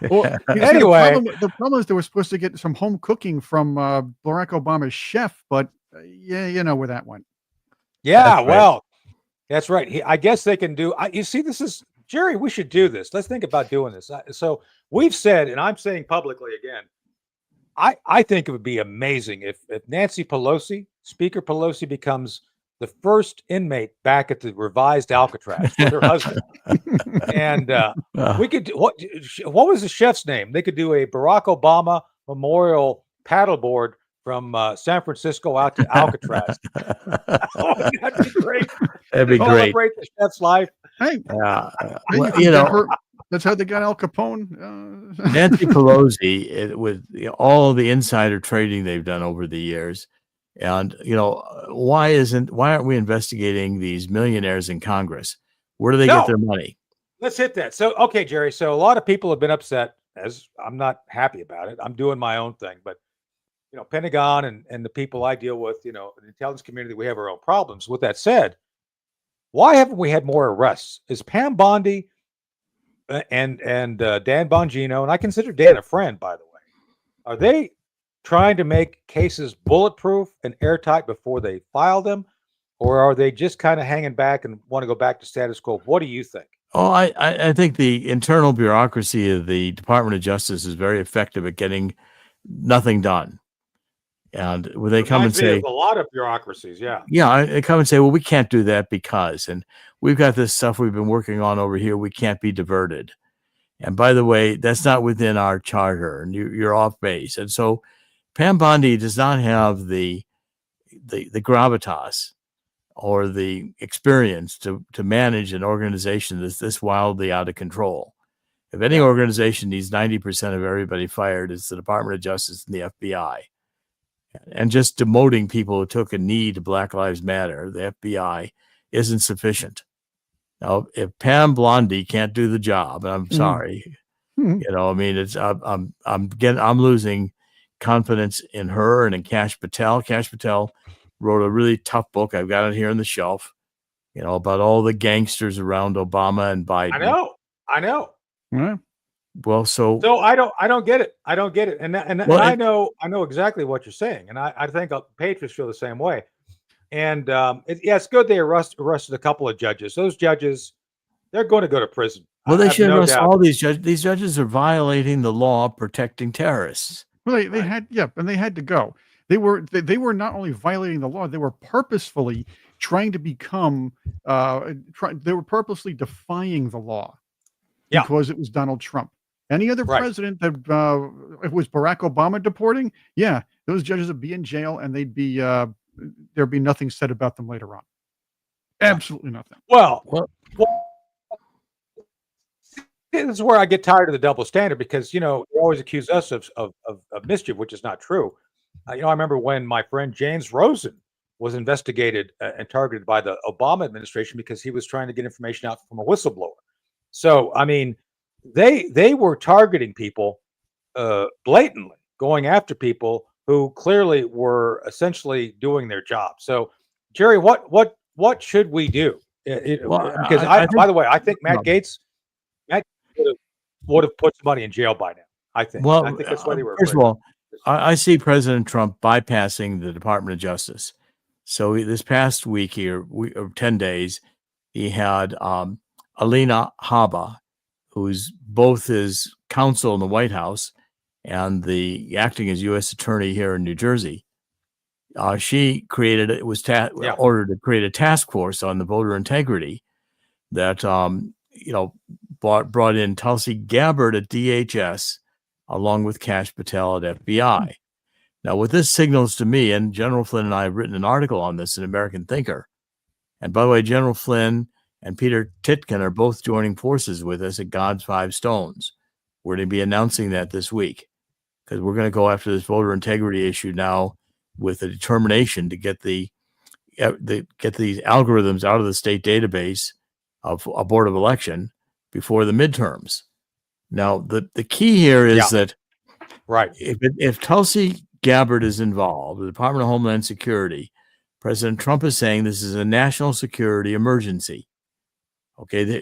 Well, anyway, the problem is they were supposed to get some home cooking from Barack Obama's chef, but you know where that went. Yeah, that's right. I guess they can do. You see, this is Jerry. We should do this. Let's think about doing this. So we've said, and I'm saying publicly again, I think it would be amazing if Nancy Pelosi, Speaker Pelosi, becomes the first inmate back at the revised Alcatraz with her husband. And we could, what was the chef's name? They could do a Barack Obama memorial paddleboard from San Francisco out to Alcatraz. That'd be great. That'd be great. Celebrate the chef's life. Hey, that's how they got Al Capone. Nancy Pelosi, with all the insider trading they've done over the years, and why aren't we investigating these millionaires in Congress? Where do they get their money? Let's hit that. So, okay, Jerry. So a lot of people have been upset, as I'm not happy about it. I'm doing my own thing, but Pentagon and the people I deal with, the intelligence community, we have our own problems. With that said, why haven't we had more arrests? Is Pam Bondi and Dan Bongino, and I consider Dan a friend, by the way, are they trying to make cases bulletproof and airtight before they file them, or are they just kind of hanging back and want to go back to status quo? What do you think? Oh, I think the internal bureaucracy of the Department of Justice is very effective at getting nothing done. And when they come and Reminds me say of a lot of bureaucracies, yeah. they come and say, well, we can't do that because, and we've got this stuff we've been working on over here. We can't be diverted. And by the way, that's not within our charter, and you're off base. And so Pam Bondi does not have the gravitas or the experience to manage an organization that's this wildly out of control. If any organization needs 90% of everybody fired, it's the Department of Justice and the FBI. And just demoting people who took a knee to Black Lives Matter, the FBI, isn't sufficient. Now, if Pam Bondi can't do the job, and I'm sorry, I mean, it's I'm losing confidence in her and in Kash Patel. Kash Patel wrote a really tough book. I've got it here on the shelf, about all the gangsters around Obama and Biden. I know. Yeah. Well, so I don't get it. I don't get it. And I know exactly what you're saying. And I think Patriots feel the same way. And it's good they arrested a couple of judges. Those judges, they're going to go to prison. Well, they should arrest all these judges. These judges are violating the law protecting terrorists. Well, they had and they had to go. They were not only violating the law, they were purposefully trying to become they were purposely defying the law because it was Donald Trump. Any other president that it was Barack Obama deporting, those judges would be in jail and they'd be there'd be nothing said about them later on. Absolutely nothing. Well, this is where I get tired of the double standard because you always accuse us of mischief, which is not true. I remember when my friend James Rosen was investigated and targeted by the Obama administration because he was trying to get information out from a whistleblower. So I mean, they were targeting people blatantly, going after people who clearly were essentially doing their job. So, Jerry, what should we do? Because by the way, I think Matt Gaetz would have put somebody in jail by now. I think that's why they were. First of all, I see President Trump bypassing the Department of Justice. So this past week here, 10 days, he had Alina Habba, who's both his counsel in the White House and the acting as U.S. attorney here in New Jersey. She ordered to create a task force on the voter integrity that brought in Tulsi Gabbard at DHS along with Kash Patel at FBI. Now, what this signals to me, and General Flynn and I have written an article on this in American Thinker. And by the way, General Flynn and Peter Titkin are both joining forces with us at God's Five Stones. We're going to be announcing that this week because we're going to go after this voter integrity issue now with a determination to get these algorithms out of the state database of a board of election before the midterms. Now, the key here is that if Tulsi Gabbard is involved, the Department of Homeland Security, President Trump is saying this is a national security emergency. Okay,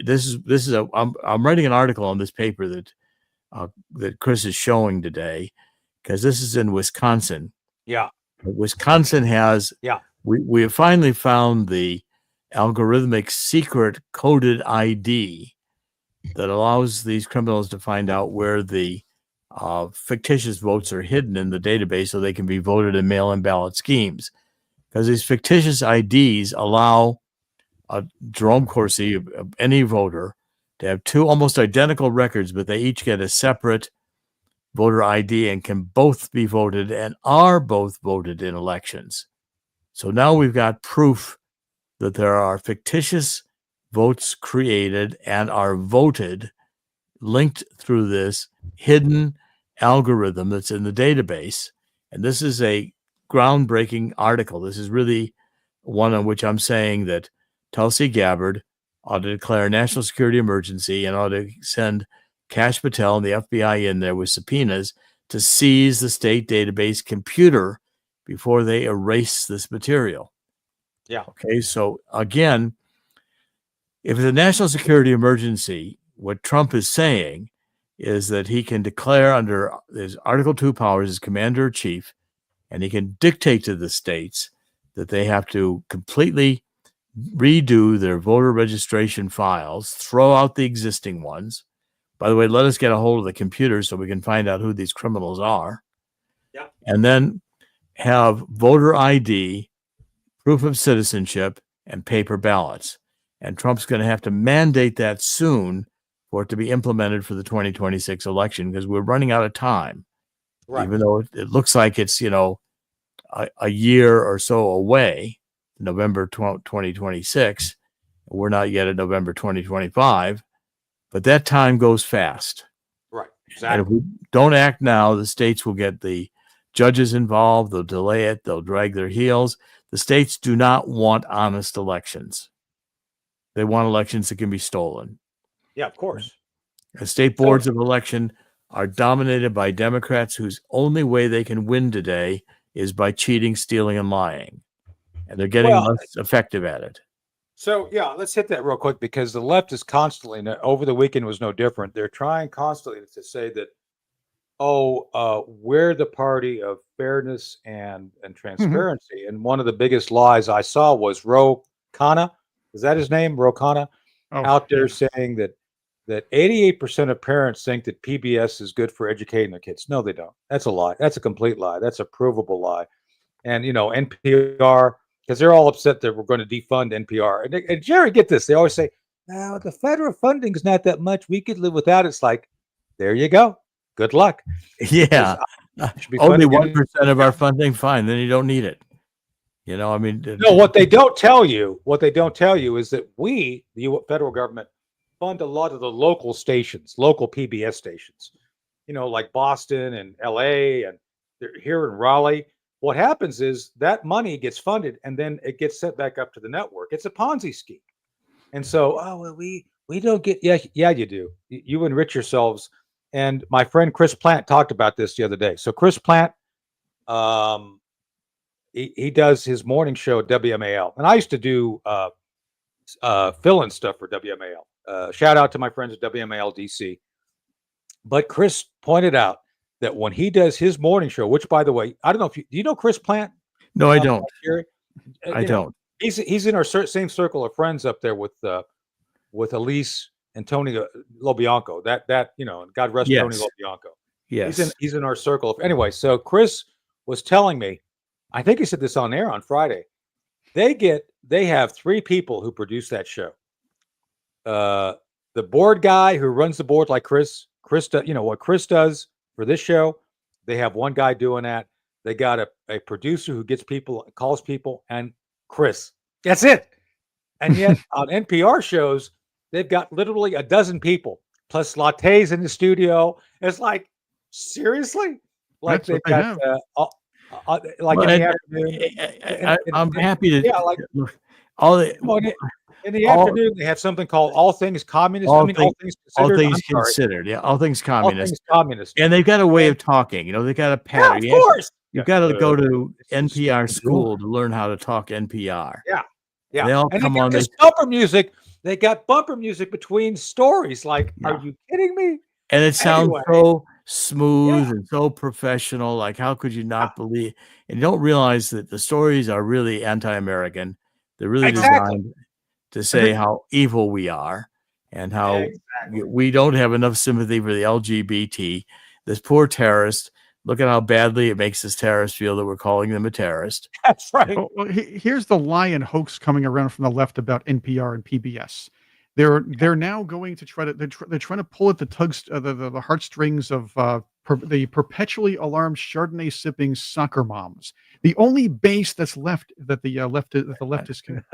I'm writing an article on this paper that Chris is showing today because this is in Wisconsin. Yeah, Wisconsin has. Yeah, we have finally found the algorithmic secret coded ID that allows these criminals to find out where the fictitious votes are hidden in the database so they can be voted in mail-in ballot schemes. Because these fictitious IDs allow Jerome Corsi, of any voter, to have two almost identical records, but they each get a separate voter ID and can both be voted and are both voted in elections. So now we've got proof that there are fictitious votes created and are voted, linked through this hidden algorithm that's in the database. And this is a groundbreaking article. This is really one on which I'm saying that Tulsi Gabbard ought to declare a national security emergency and ought to send Kash Patel and the FBI in there with subpoenas to seize the state database computer before they erase this material. Yeah. Okay. So again, if it's a national security emergency, what Trump is saying is that he can declare under his Article 2 powers as commander in chief, and he can dictate to the states that they have to completely redo their voter registration files, throw out the existing ones. By the way, let us get a hold of the computer so we can find out who these criminals are. Yeah. And then have voter ID, proof of citizenship, and paper ballots. And Trump's going to have to mandate that soon for it to be implemented for the 2026 election, because we're running out of time. Right. Even though it looks like it's, a year or so away, November 2026. We're not yet at November 2025, but that time goes fast. Right. And if Exactly. we don't act now, the states will get the judges involved. They'll delay it. They'll drag their heels. The states do not want honest elections. They want elections that can be stolen. Yeah, of course. The state boards of election are dominated by Democrats whose only way they can win today is by cheating, stealing, and lying. And they're getting Well, less effective at it. So yeah, let's hit that real quick, because the left is constantly, and over the weekend was no different. They're trying constantly to say that, we're the party of fairness and transparency. And one of the biggest lies I saw was Ro Khanna. Is that his name? Ro Khanna, out there saying that 88% of parents think that PBS is good for educating their kids. No, they don't. That's a lie. That's a complete lie. That's a provable lie. And NPR, because they're all upset that we're going to defund NPR. And Jerry, get this. They always say, "No, the federal funding is not that much. We could live without it." It's like, there you go. Good luck. Yeah. Only 1% of our funding, fine. Then you don't need it. No, what they don't tell you is that we, the federal government, fund a lot of the local stations, local PBS stations, like Boston and LA, and they're here in Raleigh. What happens is that money gets funded and then it gets sent back up to the network. It's a Ponzi scheme. And so, we don't get, yeah, you do. You enrich yourselves. And my friend Chris Plant talked about this the other day. So Chris Plant, he does his morning show at WMAL. And I used to do fill-in stuff for WMAL. Shout out to my friends at WMAL DC. But Chris pointed out that when he does his morning show, which, by the way, I don't know if do you know Chris Plant? No, I don't. I don't. He's in our same circle of friends up there with Elise and Tony Lobianco. That God rest Tony Lobianco. Yes, he's in our circle. Anyway, so Chris was telling me, I think he said this on air on Friday. They have 3 people who produce that show. The board guy who runs the board, like Chris does, what Chris does for this show. They have one guy doing that. They got a producer who calls people, and Chris. That's it. And yet on NPR shows, they've got literally a dozen people plus lattes in the studio. It's like, seriously? Like they've got like in the afternoon. I'm happy to. Yeah, like all the. In the afternoon, they have something called All Things Communist. All things considered. Yeah, all things communist. All things communist. And they've got a way of talking. They've got a pattern. Yeah, of course. You've got to go to NPR school to learn how to talk NPR. Yeah. Yeah. They all come on. This bumper music. They got bumper music between stories. Like, are you kidding me? And it sounds so smooth and so professional. Like, how could you not believe? And you don't realize that the stories are really anti-American. They're really designed to say how evil we are and how we don't have enough sympathy for the LGBT. This poor terrorist. Look at how badly it makes this terrorist feel that we're calling them a terrorist. That's right. Well, here's the lie and hoax coming around from the left about NPR and PBS. They're now going to try to they're trying to pull at the heartstrings of the perpetually alarmed Chardonnay sipping soccer moms. The only base that's left that the leftists can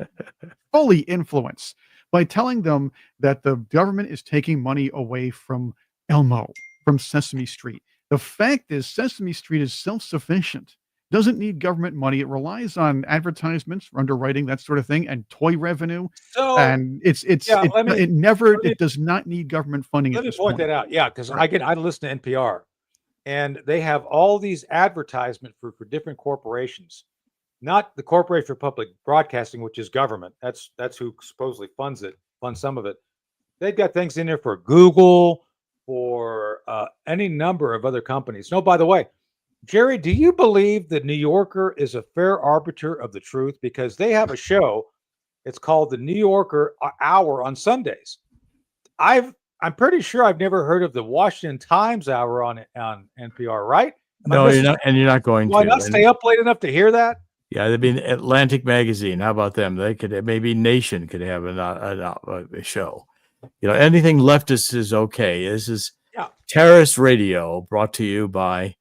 fully influence by telling them that the government is taking money away from Elmo, from Sesame Street. The fact is, Sesame Street is self-sufficient, doesn't need government money. It relies on advertisements, underwriting, that sort of thing, and toy revenue. So, and it does not need government funding. Let me point that out. Yeah, because I listen to NPR, and they have all these advertisements for different corporations. Not the Corporation for Public Broadcasting, which is government. That's who supposedly funds some of it. They've got things in there for Google, for any number of other companies. No, by the way, Jerry, do you believe the New Yorker is a fair arbiter of the truth? Because they have a show. It's called the New Yorker Hour on Sundays. I'm pretty sure I've never heard of the Washington Times Hour on NPR, right? No, you're not, and you're not going Why to. not stay up late enough to hear that? Yeah, they'd be Atlantic Magazine. How about them? They could, maybe Nation could have a show. You know, anything leftist is okay. This is terrorist radio brought to you by,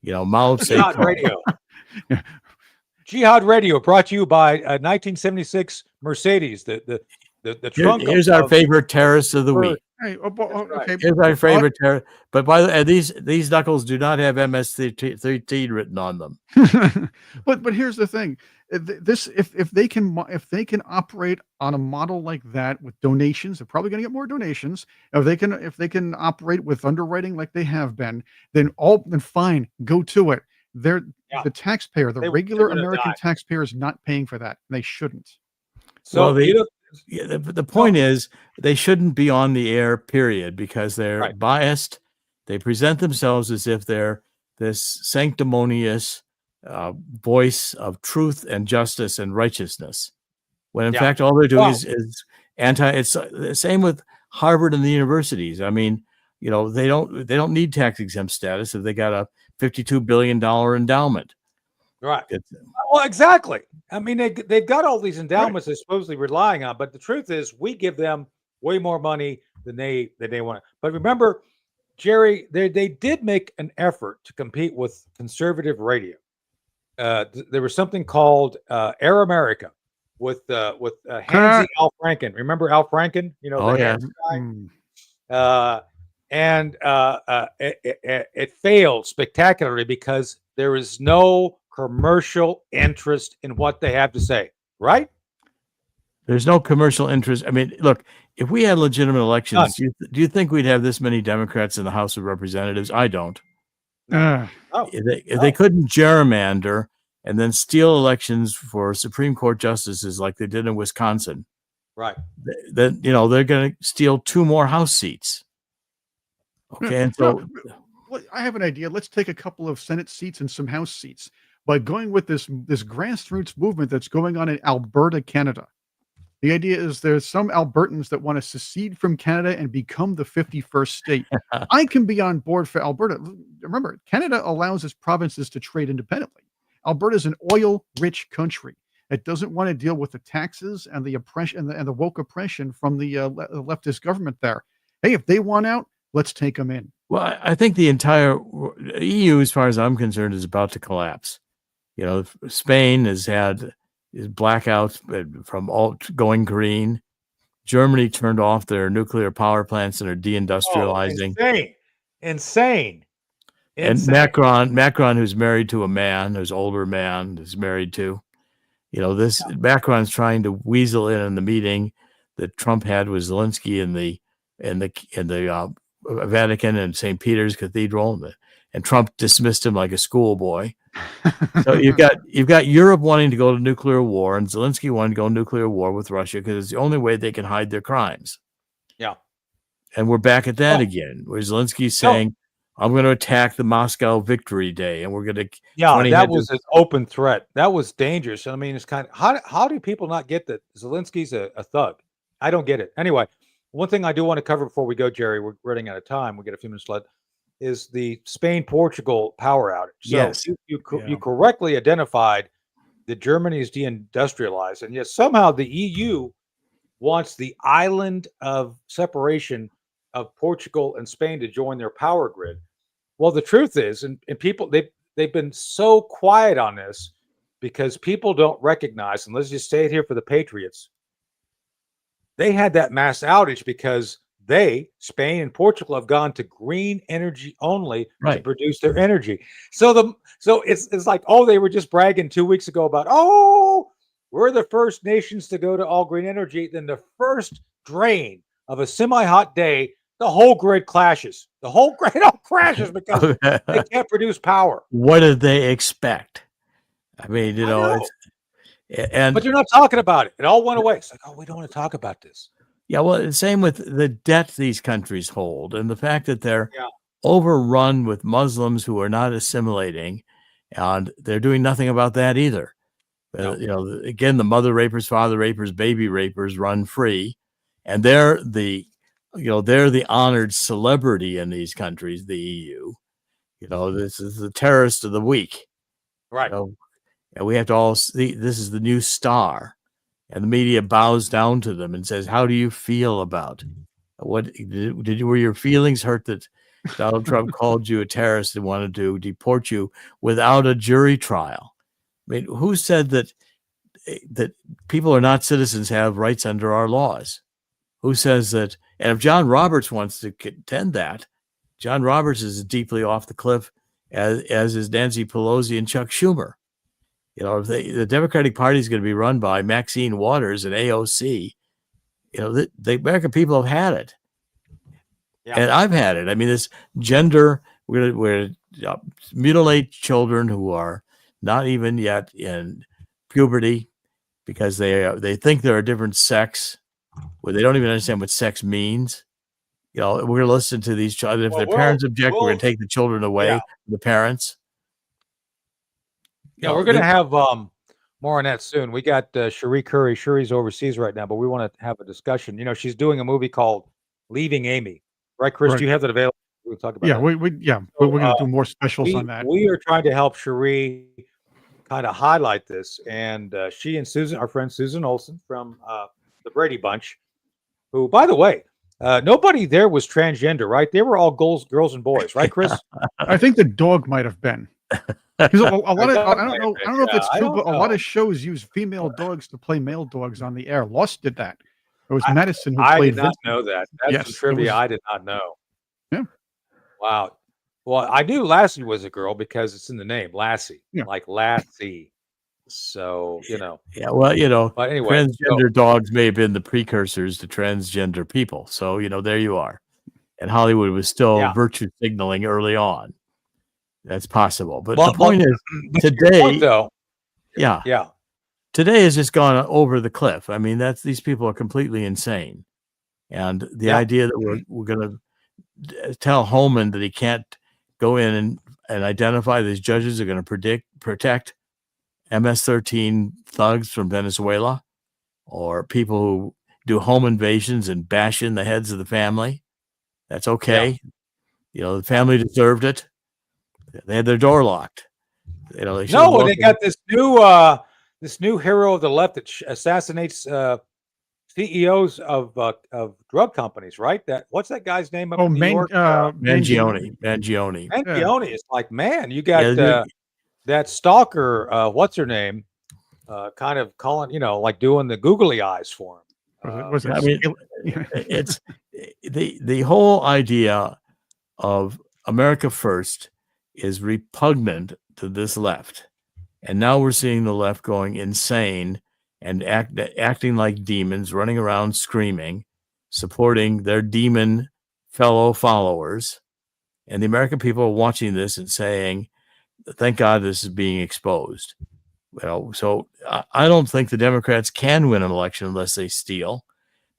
Mao Zedong. Jihad Radio. Jihad Radio brought to you by 1976 Mercedes. The trunk. Here's our favorite terrorist of the week. Hey, okay. Here's our favorite terrorist. But by the way, these knuckles do not have MS-13 written on them. but here's the thing: if they can operate on a model like that with donations, they're probably going to get more donations. If they can operate with underwriting like they have been, then fine, go to it. The taxpayer, regular American taxpayer, is not paying for that. And they shouldn't. So the point is they shouldn't be on the air, period, because they're biased. They present themselves as if they're this sanctimonious voice of truth and justice and righteousness, when in fact all they're doing is anti. It's the same with Harvard and the universities. I mean, they don't need tax exempt status if they got a $52 billion endowment. Right. Well, exactly. I mean, they've got all these endowments they're supposedly relying on, but the truth is we give them way more money than they want. But remember, Jerry, they did make an effort to compete with conservative radio. There was something called Air America with Handsy Al Franken. Remember Al Franken? And it failed spectacularly because there is no commercial interest in what they have to say, right? There's no commercial interest. I mean, look, if we had legitimate elections, do you think we'd have this many Democrats in the House of Representatives? I don't. If they couldn't gerrymander and then steal elections for Supreme Court justices like they did in Wisconsin, right? Then they're going to steal 2 more House seats. Okay, and so I have an idea. Let's take a couple of Senate seats and some House seats by going with this grassroots movement that's going on in Alberta, Canada. The idea is there's some Albertans that want to secede from Canada and become the 51st state. I can be on board for Alberta. Remember, Canada allows its provinces to trade independently. Alberta is an oil-rich country. It doesn't want to deal with the taxes and the oppression and the woke oppression from the leftist government there. Hey, if they want out, let's take them in. Well, I think the entire EU, as far as I'm concerned, is about to collapse. Spain has had blackouts from all going green. Germany turned off their nuclear power plants and are deindustrializing. Insane. And Macron, who's married to a man, who's older man, is married to, Macron's trying to weasel in the meeting that Trump had with Zelensky in the Vatican and St. Peter's Cathedral, and Trump dismissed him like a schoolboy. So you've got Europe wanting to go to nuclear war, and Zelensky wanting to go to nuclear war with Russia because it's the only way they can hide their crimes. Yeah, and we're back at that again, where Zelensky's saying, "I'm going to attack the Moscow Victory Day, and we're going to." Yeah, that was an open threat. That was dangerous. I mean, it's kind of how do people not get that Zelensky's a thug? I don't get it. Anyway, one thing I do want to cover before we go, Jerry, we're running out of time. We get a few minutes left. Is the Spain-Portugal power outage. So yes. You correctly identified that Germany is deindustrialized, and yet somehow the EU wants the island of separation of Portugal and Spain to join their power grid. Well, the truth is, and people, they've been so quiet on this because people don't recognize, and let's just say it here for the Patriots, they had that mass outage because Spain and Portugal, have gone to green energy only to produce their energy. So it's like, they were just bragging 2 weeks ago about, we're the first nations to go to all green energy. Then the first drain of a semi-hot day, The whole grid clashes. The whole grid all crashes because they can't produce power. What did they expect? I mean, you I know, know. and But you're not talking about it. It all went away. It's like, oh, we don't want to talk about this. yeah, well, the same with the debt these countries hold and the fact that they're Yeah. overrun with Muslims who are not assimilating, and they're doing nothing about that either. No. You know, again, the mother rapers, father rapers, baby rapers run free, and they're the honored celebrity in these countries, the EU. You know, this is the terrorist of the week. Right. You know, and we have to all see this is the new star, and the media bows down to them and says, "How do you feel about what were your feelings hurt that Donald Trump called you a terrorist and wanted to deport you without a jury trial?" I mean, who said that people are not citizens have rights under our laws? Who says that? And if John Roberts wants to contend that, John Roberts is deeply off the cliff, as is Nancy Pelosi and Chuck Schumer. You know, if the Democratic Party is going to be run by Maxine Waters and AOC, you know, the American people have had it. Yeah. And I've had it. I mean, this gender, we're going to mutilate children who are not even yet in puberty because they think they're a different sex, where they don't even understand what sex means. You know, we're going to listen to these children. If Well, their parents object, we're going to take the children away Yeah. from the parents. Yeah, we're going to have more on that soon. We got Cherie Curry. Cherie's overseas right now, but we want to have a discussion. You know, she's doing a movie called Leaving Amy. Right, Chris? Right. Do you have that available? We'll talk about Yeah, that. we're going to do more specials on that. We are trying to help Cherie kind of highlight this. And she and Susan, our friend Susan Olsen from the Brady Bunch, who, by the way, nobody there was transgender, right? They were all girls and boys, right, Chris? I think the dog might have been. Because a lot of I don't know if it's I true, don't but a lot know. of shows use female dogs to play male dogs on the air. Lost did that. It was I- Madison who I played did not Vince. know that. That's Yes, some it trivia was- I did not know. Yeah. Wow. Well, I knew Lassie was a girl because it's in the name, Lassie, Yeah. like Lassie. So, you know. Yeah, well, you know, But anyway, transgender dogs may have been the precursors to transgender people. So, you know, there you are. And Hollywood was still Yeah. virtue signaling early on. That's possible. But Well, the point is, but to your today, point, though, yeah, yeah. today has just gone over the cliff. I mean, these people are completely insane. And the Yeah. idea that we're going to tell Holman that he can't go in and identify these judges are going to protect MS-13 thugs from Venezuela or people who do home invasions and bash in the heads of the family. That's okay. You know, the family deserved it. They had their door locked. You know, they No, they got this new hero of the left that assassinates CEOs of drug companies, right? What's that guy's name up in New York? Mangione. Mangione is like, man, you got Yeah, that stalker, what's her name? Kind of calling, you know, like doing the googly eyes for him. Was it? I mean, it's the whole idea of America first is repugnant to this left. And now we're seeing the left going insane and acting like demons, running around screaming, supporting their demon fellow followers. And the American people are watching this and saying, thank God this is being exposed. Well, so I don't think the Democrats can win an election unless they steal.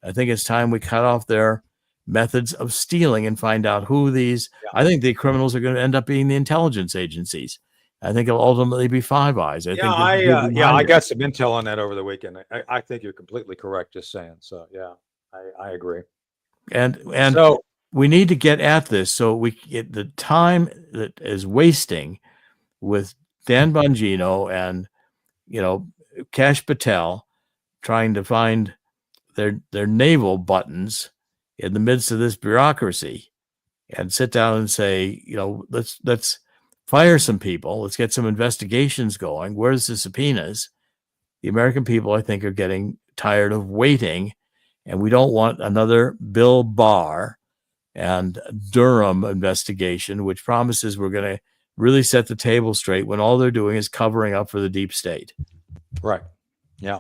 I think it's time we cut off their methods of stealing and find out who these. Yeah. I think the criminals are going to end up being the intelligence agencies. I think it'll ultimately be Five Eyes. I got some intel on that over the weekend. I think you're completely correct. Just saying. So yeah, I agree. And so we need to get at this so we get the time that is wasting with Dan Bongino and, you know, Kash Patel trying to find their navel buttons in the midst of this bureaucracy and sit down and say, you know, let's fire some people. Let's get some investigations going. Where's the subpoenas? The American people, I think, are getting tired of waiting, and we don't want another Bill Barr and Durham investigation, which promises we're going to really set the table straight when all they're doing is covering up for the deep state. Right. Yeah.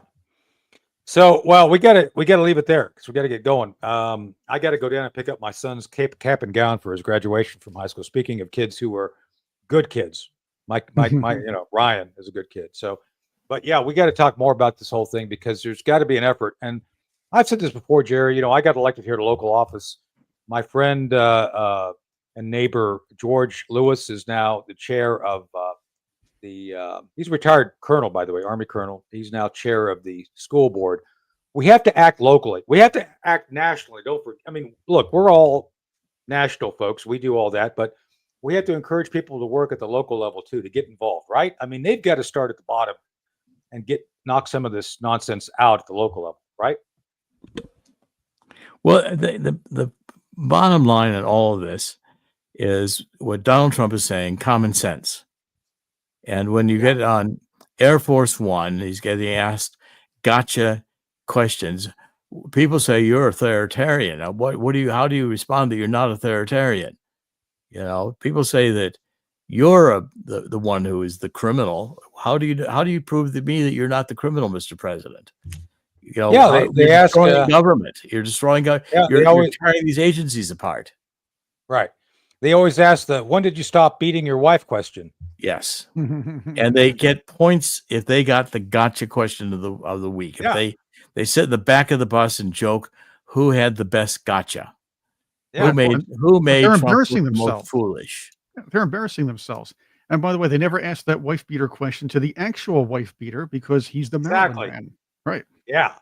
So, well, we gotta leave it there because we gotta get going. I gotta go down and pick up my son's cap and gown for his graduation from high school. Speaking of kids who are good kids, my Ryan is a good kid. So, but yeah, we got to talk more about this whole thing because there's got to be an effort. And I've said this before, Jerry. You know, I got elected here to local office. My friend and neighbor George Lewis is now the chair of he's a retired colonel, by the way, Army colonel. He's now chair of the school board. We have to act locally. We have to act nationally. I mean, look, we're all national folks. We do all that, but we have to encourage people to work at the local level too, to get involved, right? I mean, they've got to start at the bottom and knock some of this nonsense out at the local level, right? Well, the bottom line in all of this is what Donald Trump is saying: common sense. And when you get on Air Force One, he's getting asked gotcha questions. People say you're a authoritarian. Now, how do you respond that you're not authoritarian? You know, people say that you're the one who is the criminal. How do you prove to me that you're not the criminal, Mr. President? You know, they ask government. You're destroying government. You're tearing these agencies apart. Right. They always ask when did you stop beating your wife question? Yes. And they get points if they got the gotcha question of the week. Yeah. If they sit in the back of the bus and joke who had the best gotcha. Yeah. Who made they're Trump embarrassing look themselves. most foolish. They're embarrassing themselves. And by the way, they never asked that wife beater question to the actual wife beater because he's the Maryland man. Right. Yeah.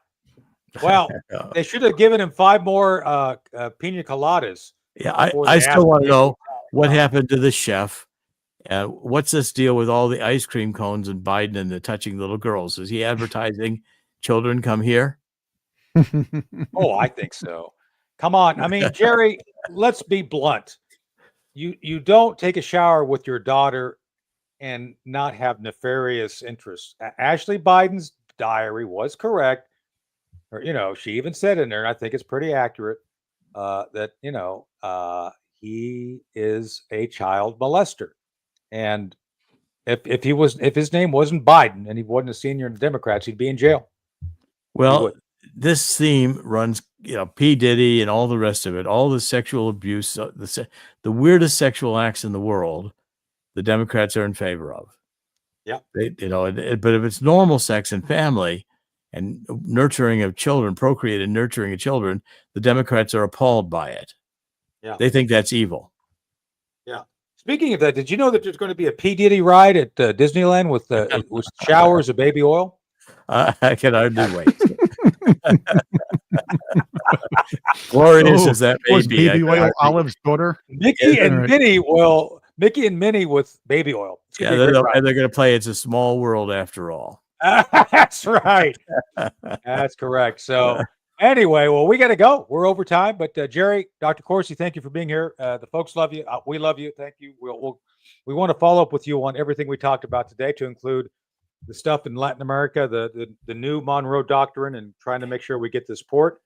Well, they should have given him 5 more pina coladas. Yeah, I still want to know what happened to the chef. What's this deal with all the ice cream cones and Biden and the touching little girls? Is he advertising children come here? Oh, I think so. Come on. I mean, Jerry, let's be blunt. You don't take a shower with your daughter and not have nefarious interests. Ashley Biden's diary was correct. Or, she even said in there, and I think it's pretty accurate, that, he is a child molester. And if his name wasn't Biden and he wasn't a senior in the Democrats, he'd be in jail. Well, this theme runs, P. Diddy and all the rest of it, all the sexual abuse, the weirdest sexual acts in the world, the Democrats are in favor of. Yeah. But if it's normal sex and family and nurturing of children, procreated nurturing of children, the Democrats are appalled by it. Yeah. They think that's evil. Yeah. Speaking of that, did you know that there's going to be a P. Diddy ride at Disneyland with showers of baby oil? I can hardly wait. Glorious as that may be. Baby oil, Olive's daughter. Mickey and Minnie with baby oil. Yeah, they're going to play It's a Small World After All. That's right. That's correct. So anyway, well, we got to go. We're over time. But Jerry, Dr. Corsi, thank you for being here. The folks love you. We love you. Thank you. We want to follow up with you on everything we talked about today, to include the stuff in Latin America, the new Monroe Doctrine, and trying to make sure we get this port.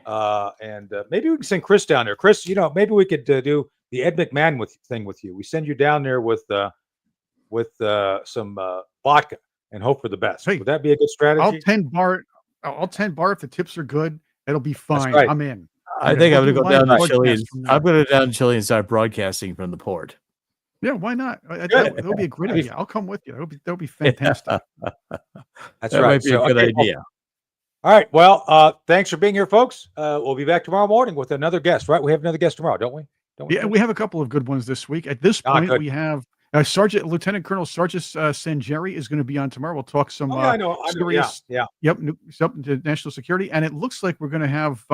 And maybe we can send Chris down there. Chris, maybe we could do the Ed McMahon thing with you. We send you down there with some vodka and hope for the best. Hey, would that be a good strategy? I'll 10 bar if the tips are good. It'll be fine. Right. I'm in. I think I'm going to go down to Chile. I'm going to go down to Chile and start broadcasting from the port. Yeah, why not? That would be a great idea. I'll come with you. That'll be fantastic. That's that right. Might be a good idea. All right. Well, thanks for being here, folks. We'll be back tomorrow morning with another guest, right? We have another guest tomorrow, don't we? Yeah, we have a couple of good ones this week. At this point, we have Lieutenant Colonel Sargis Sanjeri is going to be on tomorrow. We'll talk some serious, national security, and it looks like we're going to have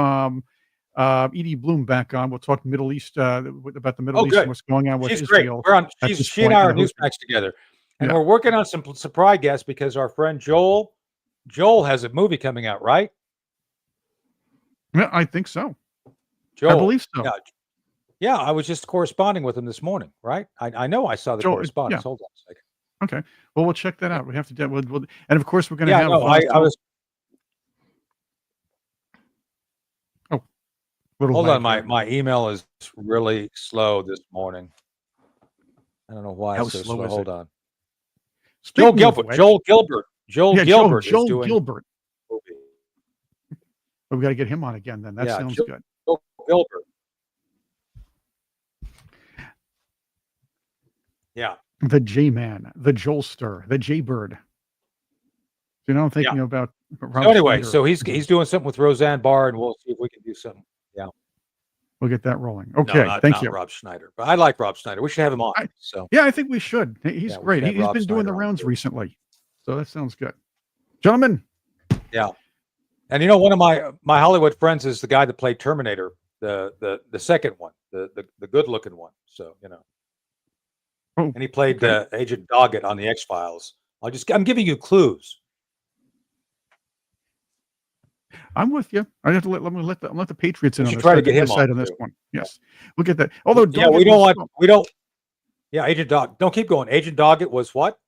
Edie Bloom back on. We'll talk Middle East about the Middle East and what's going on with Israel. Great. She and I are Newsmax together, and we're working on some surprise guests because our friend Joel has a movie coming out, right? Yeah, I think so. Joel, I believe so. Yeah, I was just corresponding with him this morning, right? I know I saw the correspondence. Hold on a second. Okay. Well, we'll check that out. We have to do and of course we're going to have. No, I was. Hold on, my email is really slow this morning. I don't know why it's so slow. Hold on. Joel Gilbert. Joel Gilbert is doing Gilbert. But we got to get him on again. Then that Yeah, sounds Joe- good. Joe Gilbert. Yeah. The J-Man, the Jolster, the J-Bird. You know, I'm thinking about Rob So anyway, Schneider. so he's doing something with Roseanne Barr, and we'll see if we can do something. Yeah. We'll get that rolling. No, Okay, not thank you. Rob Schneider, but I like Rob Schneider. We should have him on. So Yeah, I think we should. He's Yeah, we great. should have He's Rob been doing the Schneider on, rounds too. recently, so that sounds good. Gentlemen, yeah, and one of my Hollywood friends is the guy that played Terminator, the second one, the good looking one. So oh, and he played okay. Agent Doggett on the X-Files. I'm giving you clues. I'm with you. I have to let the Patriots in We on should this. try to Gotta get him decide on, on this too. one. Yes, we'll get that. Although Yeah, Doggett Yeah, Agent Doggett. Don't keep going. Agent Doggett was what?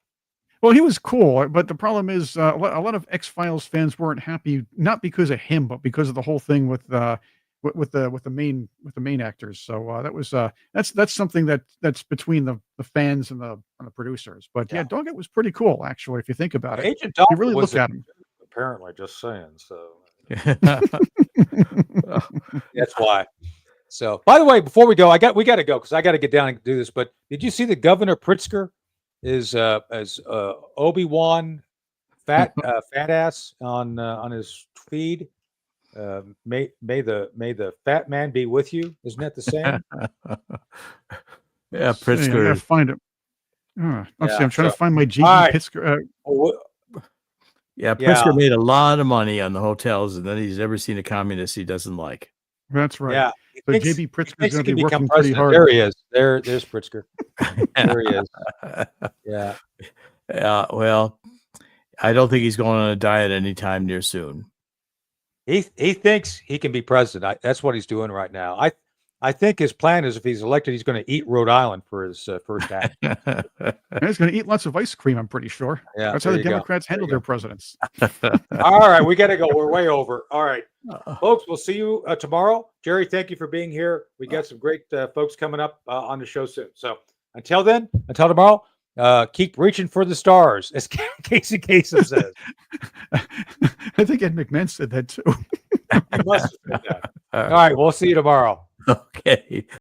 well, he was cool, but the problem is a lot of X-Files fans weren't happy, not because of him, but because of the whole thing with the main actors. So that was that's something that's between the fans and the producers. But yeah, Doggett was pretty cool actually, if you think about it. Agent Doggett You really was look at him. apparently, just saying. So that's why. So, by the way, before we go, we got to go because I got to get down and do this. But did you see that Governor Pritzker is as Obi-Wan fat ass on his feed? May the fat man be with you. Isn't that the same? Yeah, I gotta Pritzker. find it. Let's see. I'm trying so- to find my J.D. all right. Pritzker. Yeah, Yeah. Pritzker made a lot of money on the hotels, and then he's never seen a communist he doesn't like. That's right. Yeah. So J.B. Pritzker is Thinks going he to can be become working pretty president. hard. There he is. There's Pritzker. There he is. Yeah. Yeah, well, I don't think he's going on a diet anytime near soon. He thinks he can be president. That's what he's doing right now. I think his plan is if he's elected, he's going to eat Rhode Island for his first act. And he's going to eat lots of ice cream, I'm pretty sure. Yeah, That's how there the you go. Democrats There handle you their go. presidents. All right, we got to go. We're way over. All right, folks, we'll see you tomorrow. Jerry, thank you for being here. We got some great folks coming up on the show soon. So until tomorrow, keep reaching for the stars, as Casey Kasem says. I think Ed McMahon said that too. He must have said that. All right, we'll see you tomorrow.